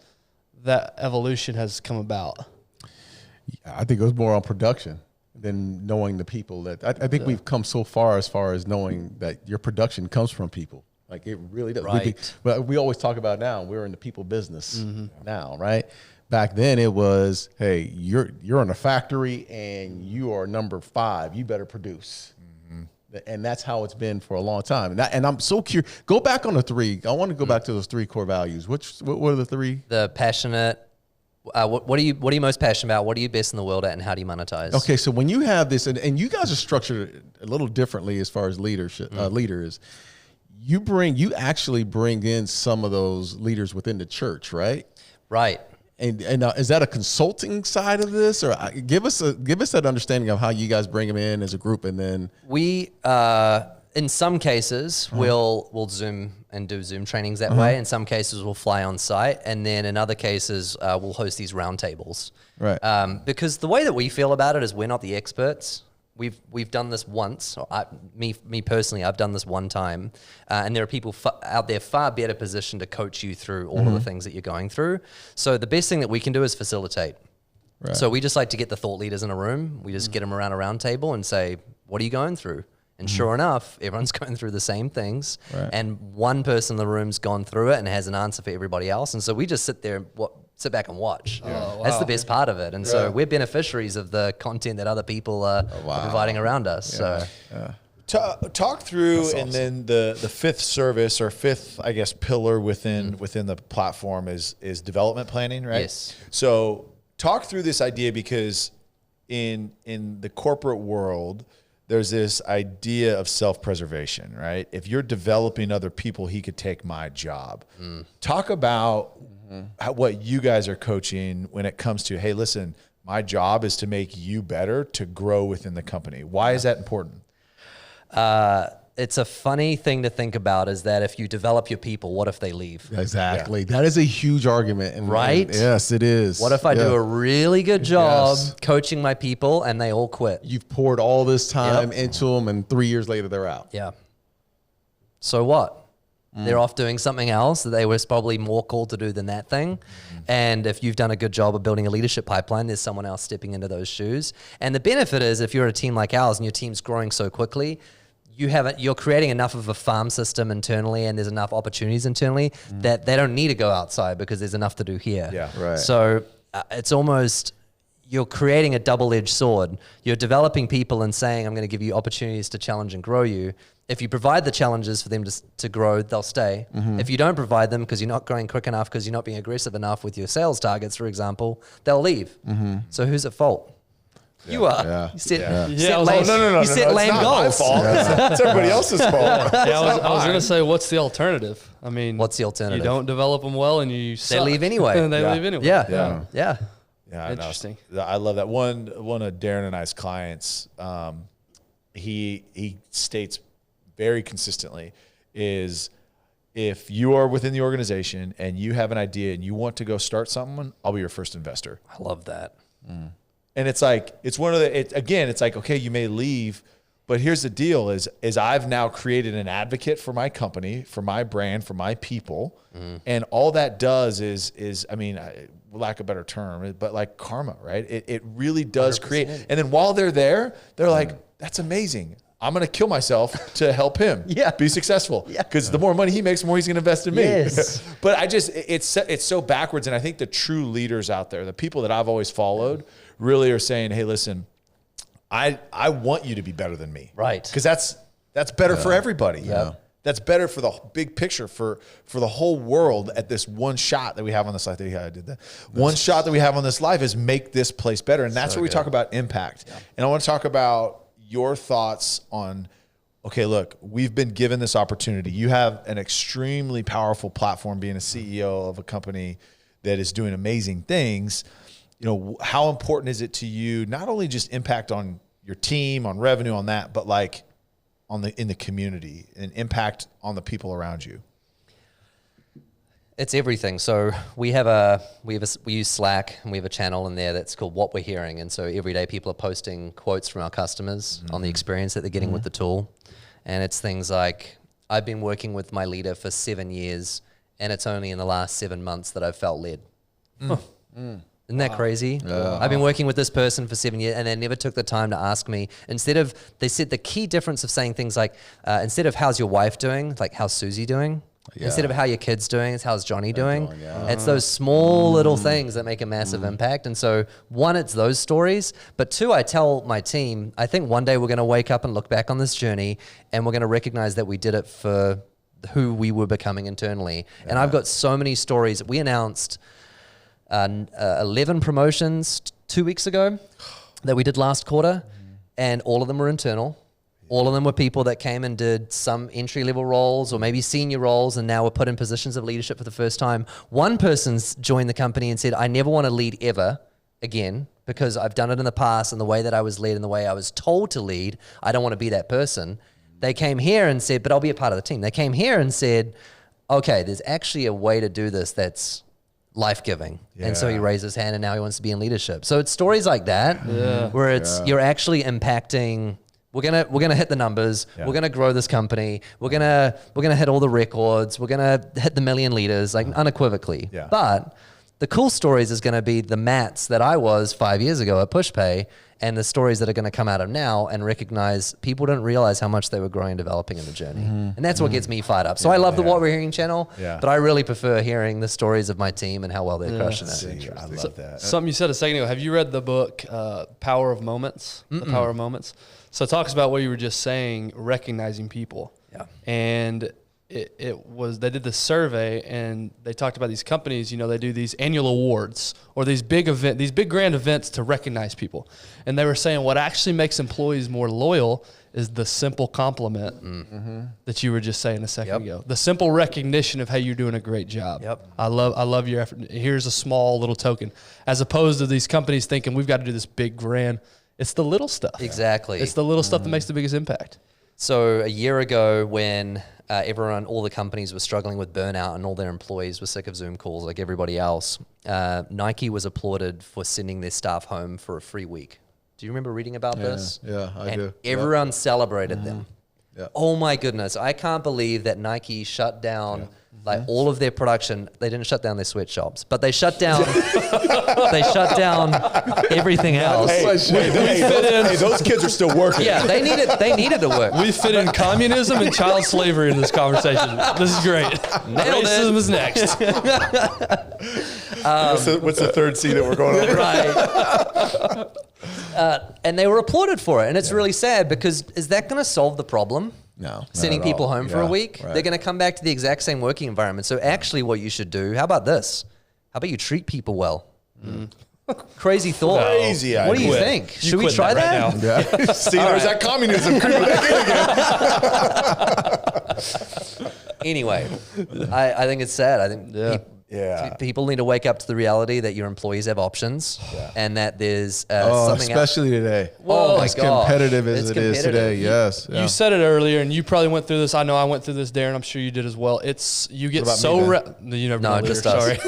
evolution has come about. I think it was more on production than knowing the people. That I think we've come so far as knowing that your production comes from people. Like it really does. Right. But we always talk about now, we're in the people business now, right? Back then it was, hey, you're in a factory and you are number 5. You better produce. And that's how it's been for a long time. And I'm so curious. Go back on the 3. I want to go back to those 3 core values. What are the 3? The passionate. What are you most passionate about? What are you best in the world at, and how do you monetize? Okay, so when you have this, and you guys are structured a little differently as far as leadership, leaders. You actually bring in some of those leaders within the church, right? Right. And is that a consulting side of this, or give us that understanding of how you guys bring them in as a group, and then we in some cases we'll Zoom and do Zoom trainings that way. In some cases we'll fly on site, and then in other cases we'll host these roundtables. Right. Because the way that we feel about it is we're not the experts. We've done this once. Me personally, I've done this one time, and there are people out there far better positioned to coach you through all of the things that you're going through. So the best thing that we can do is facilitate. Right. So we just like to get the thought leaders in a room. We just get them around a round table and say, "What are you going through?" And sure enough, everyone's going through the same things, and one person in the room's gone through it and has an answer for everybody else. And so we just sit there and sit back and watch. Wow. That's the best part of it. And so we're beneficiaries of the content that other people are providing around us. Talk through, and then the 5th service, or 5th, I guess, pillar within the platform is development planning, right? Yes. So talk through this idea, because in the corporate world, there's this idea of self-preservation, right? If you're developing other people, he could take my job. Talk about what you guys are coaching when it comes to, hey, listen, my job is to make you better, to grow within the company. Why is that important? It's a funny thing to think about, is that if you develop your people, what if they leave? Exactly. That is a huge argument. Right? Yes, it is. What if I do a really good job coaching my people and they all quit? You've poured all this time into them, and 3 years later they're out. Yeah. So what? They're off doing something else that they was probably more called to do than that thing. And if you've done a good job of building a leadership pipeline, there's someone else stepping into those shoes. And the benefit is, if you're a team like ours and your team's growing so quickly, you're creating enough of a farm system internally, and there's enough opportunities internally that they don't need to go outside, because there's enough to do here. Yeah, right. So it's almost, you're creating a double-edged sword. You're developing people and saying, I'm going to give you opportunities to challenge and grow you. If you provide the challenges for them to grow, they'll stay. If you don't provide them because you're not growing quick enough, because you're not being aggressive enough with your sales targets, for example, they'll leave. So who's at fault? You are. Yeah. You set, No. You set lame goals. It's everybody else's fault. I was going to say, what's the alternative? I mean, What's the alternative? You don't develop them well, and you suck. They leave anyway. And they leave anyway. Yeah. Yeah, Interesting. No, I love that. One of Darren and I's clients, he states very consistently, is if you are within the organization and you have an idea and you want to go start something, I'll be your first investor. I love that. And it's like, it's one of the, it's like, okay, you may leave, but here's the deal is I've now created an advocate for my company, for my brand, for my people. And all that does is, I mean, lack of a better term, but like karma, right? It really does 100%. Create. And then while they're there, they're like, that's amazing. I'm going to kill myself to help him be successful. Because the more money he makes, the more he's going to invest in me. Yes. But it's so backwards. And I think the true leaders out there, the people that I've always followed, really are saying, hey, listen, I want you to be better than me. Right. Because that's better for everybody. Yeah. That's better for the big picture, for the whole world. At this one shot that we have on this life, I did that. One shot that we have on this life is make this place better. And that's where we talk about impact. Yeah. And I want to talk about your thoughts on, okay, look, we've been given this opportunity. You have an extremely powerful platform, being a CEO of a company that is doing amazing things. You know, how important is it to you, not only just impact on your team, on revenue, on that, but like in the community, and impact on the people around you? It's everything. So we use Slack, and we have a channel in there that's called What We're Hearing. And so every day people are posting quotes from our customers on the experience that they're getting with the tool. And it's things like, I've been working with my leader for 7 years, and it's only in the last 7 months that I've felt led. Isn't that crazy? I've been working with this person for 7 years and they never took the time to ask me. They said the key difference of saying things like, instead of how's your wife doing, it's like how's Susie doing? Yeah. Instead of how your kid's doing, it's how's Johnny doing? It's those small little things that make a massive impact. And so one, it's those stories. But two, I tell my team, I think one day we're going to wake up and look back on this journey and we're going to recognize that we did it for who we were becoming internally. And I've got so many stories. We announced 11 promotions 2 weeks ago that we did last quarter, and all of them were internal. All of them were people that came and did some entry-level roles or maybe senior roles and now were put in positions of leadership for the first time. One person's joined the company and said, I never want to lead ever again because I've done it in the past and the way that I was led and the way I was told to lead, I don't want to be that person. They came here and said, but I'll be a part of the team. They came here and said, okay, there's actually a way to do this that's life-giving. And so he raised his hand and now he wants to be in leadership. So it's stories like that where it's you're actually impacting. We're gonna hit the numbers. We're gonna grow this company. We're gonna hit all the records. We're gonna hit the 1 million leaders, like unequivocally. But the cool stories is gonna be the Matts that I was 5 years ago at PushPay, and the stories that are gonna come out of now and recognize people didn't realize how much they were growing and developing in the journey. And that's what gets me fired up. So I love the What We're Hearing channel, but I really prefer hearing the stories of my team and how well they're crushing it. I love that. Something you said a second ago. Have you read the book Power of Moments? The Power of Moments. So it talks about what you were just saying, recognizing people. And it was, they did this survey and they talked about these companies, you know, they do these annual awards or these big grand events to recognize people. And they were saying what actually makes employees more loyal is the simple compliment that you were just saying a second ago. The simple recognition of, hey, you're doing a great job. I love your effort. Here's a small little token. As opposed to these companies thinking we've got to do this big grand. It's the little stuff. Exactly. It's the little stuff that makes the biggest impact. So a year ago when all the companies were struggling with burnout and all their employees were sick of Zoom calls like everybody else, Nike was applauded for sending their staff home for a free week. Do you remember reading about this? Yeah, I do. Everyone celebrated them. Oh my goodness. I can't believe that Nike shut down like all of their production. They didn't shut down their sweatshops, but they shut down everything else. Hey, those kids are still working. Yeah, they needed to work. We fit in communism and child slavery in this conversation. This is great. Racism is next. What's the third C that we're going over? Right. And they were applauded for it. And it's really sad because is that going to solve the problem? No. Sending people home for a week? Right. They're going to come back to the exact same working environment. So actually what you should do, how about this? How about you treat people well? Crazy thought. Crazy idea. What do you think? Should we try that? Right now. Yeah. See, there's that communism creeping back in again. Anyway, I think it's sad. I think people need to wake up to the reality that your employees have options and that there's something especially today. Oh my as God. competitive as it is today. Yes. You said it earlier, and you probably went through this. I know I went through this, Darren. I'm sure you did as well. You get so you never no, just sorry.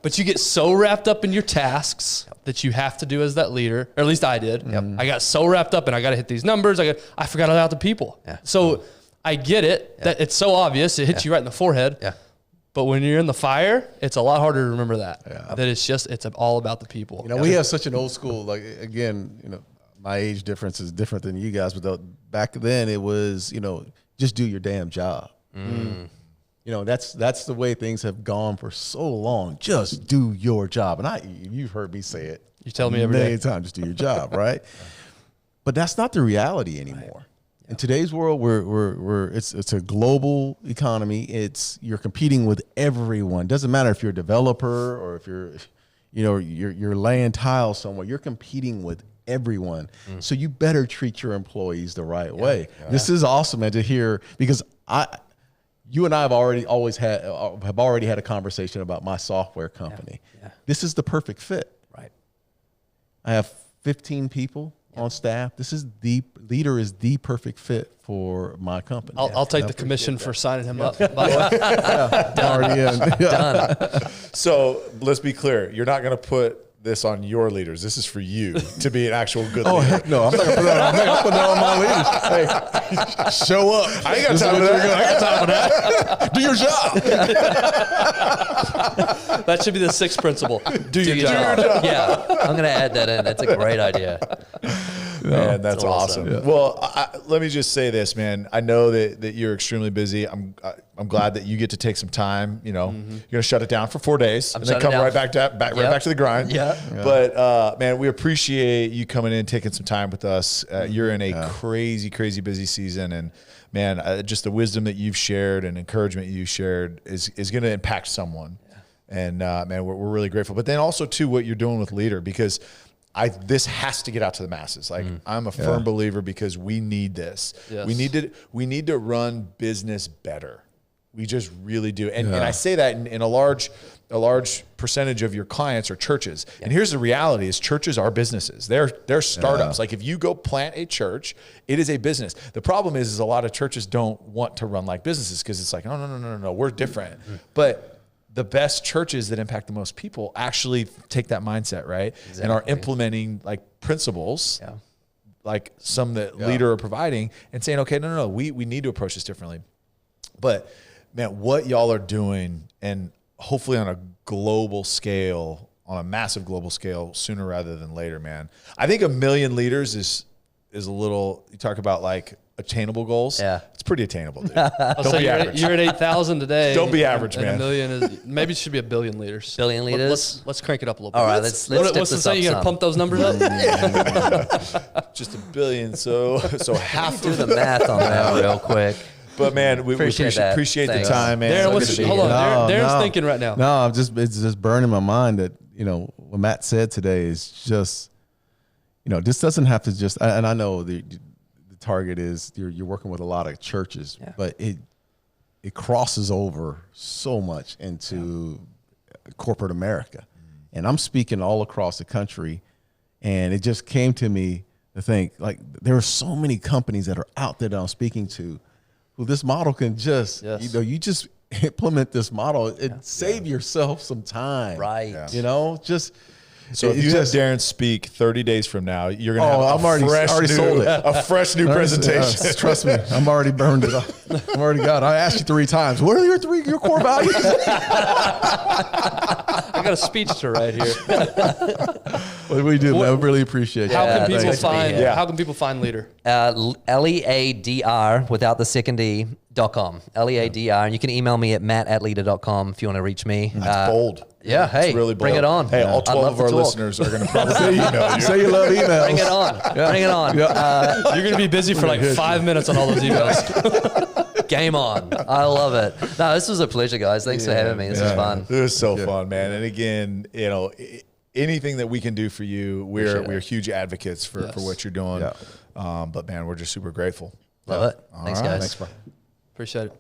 But you get so wrapped up in your tasks that you have to do as that leader, or at least I did. I got so wrapped up, and I got to hit these numbers. I forgot about the people. So I get it that it's so obvious. It hits you right in the forehead. But when you're in the fire, it's a lot harder to remember that. That it's all about the people. You know, we have such an old school, like, again, you know, my age difference is different than you guys, but back then it was, you know, just do your damn job. You know, that's the way things have gone for so long. Just do your job. And you've heard me say it. You tell me every day. Time, just do your job, right? But that's not the reality anymore. In today's world, it's a global economy. You're competing with everyone. Doesn't matter if you're a developer or if you're laying tile somewhere. You're competing with everyone. So you better treat your employees the right way. This is awesome, man, to hear, because you and I have already had a conversation about my software company. This is the perfect fit. Right. I have 15 people on staff. Leadr is the perfect fit for my company. I'll take the commission for signing him up. By the way. Done. So let's be clear. You're not going to put this on your leaders. This is for you to be an actual good leader. Heck no. I'm not going to put that on my Hey, show up. I ain't got time for that. I got time for that. Do your job. That should be the sixth principle. Do your job. Yeah, I'm going to add that in. That's a great idea. Man, that's awesome. awesome. Well, let me just say this, man. I know that you're extremely busy. I'm glad that you get to take some time. You know, you're gonna shut it down for 4 days and then come right back to the grind. Yeah. But man, we appreciate you coming in, taking some time with us. You're in a crazy busy season, and man, just the wisdom that you've shared and encouragement you shared is going to impact someone. And man, we're really grateful. But then also too, what you're doing with Leadr, because this has to get out to the masses. Like I'm a firm believer, because we need this. Yes. We need to run business better. We just really do. And I say that in a large percentage of your clients are churches. And here's the reality: is churches are businesses. They're startups. Like if you go plant a church, it is a business. The problem is a lot of churches don't want to run like businesses, because it's like, no, we're different. But the best churches that impact the most people actually take that mindset, right? Exactly. And are implementing like principles, like some that Leadr are providing, and saying, okay, no, we need to approach this differently. But man, what y'all are doing, and hopefully on a global scale, on a massive global scale, sooner rather than later, man. I think 1 million leaders is a little, you talk about like attainable goals. Yeah. It's pretty attainable, dude. Don't be average. You're at 8,000 today. Don't be average, man. 1 million is, maybe it should be 1 billion leaders. Billion leaders? Let's crank it up a little bit. All right, let's what's the saying? You got to pump those numbers up? Just 1 billion. So half do the math on that real quick. But man, we appreciate the time, man. Darren, hold on. Darren's thinking right now. No, it's just burning my mind that, what Matt said today is just, this doesn't have to just, and I know the target is you're working with a lot of churches, but it crosses over so much into corporate America. And I'm speaking all across the country, and it just came to me to think, like, there are so many companies that are out there that I'm speaking to who this model can just, you just implement this model and save yourself some time. Right. Yeah. So if you have Darren speak 30 days from now, you're going to have a fresh new presentation. Trust me, I'm already burned it up. I'm already got it. I asked you 3 times. What are your core values? I got a speech to write here. What do we do, man? I really appreciate it. How can people find Leadr? LEADR without the second E.com. LEADR. And you can email me at matt@leadr.com if you want to reach me. That's bold. Yeah, hey, really bring it on. Hey, all 12 of our listeners are going to probably email you. Say you love emails. Bring it on. Bring it on. You're going to be busy for like 5 minutes on all those emails. Game on. I love it. No, this was a pleasure, guys. Thanks for having me. This was fun. It was so fun, man. And again, anything that we can do for you, we're huge advocates for what you're doing. Yeah. But man, we're just super grateful. Love it. Thanks, guys. Thanks, bro. Appreciate it.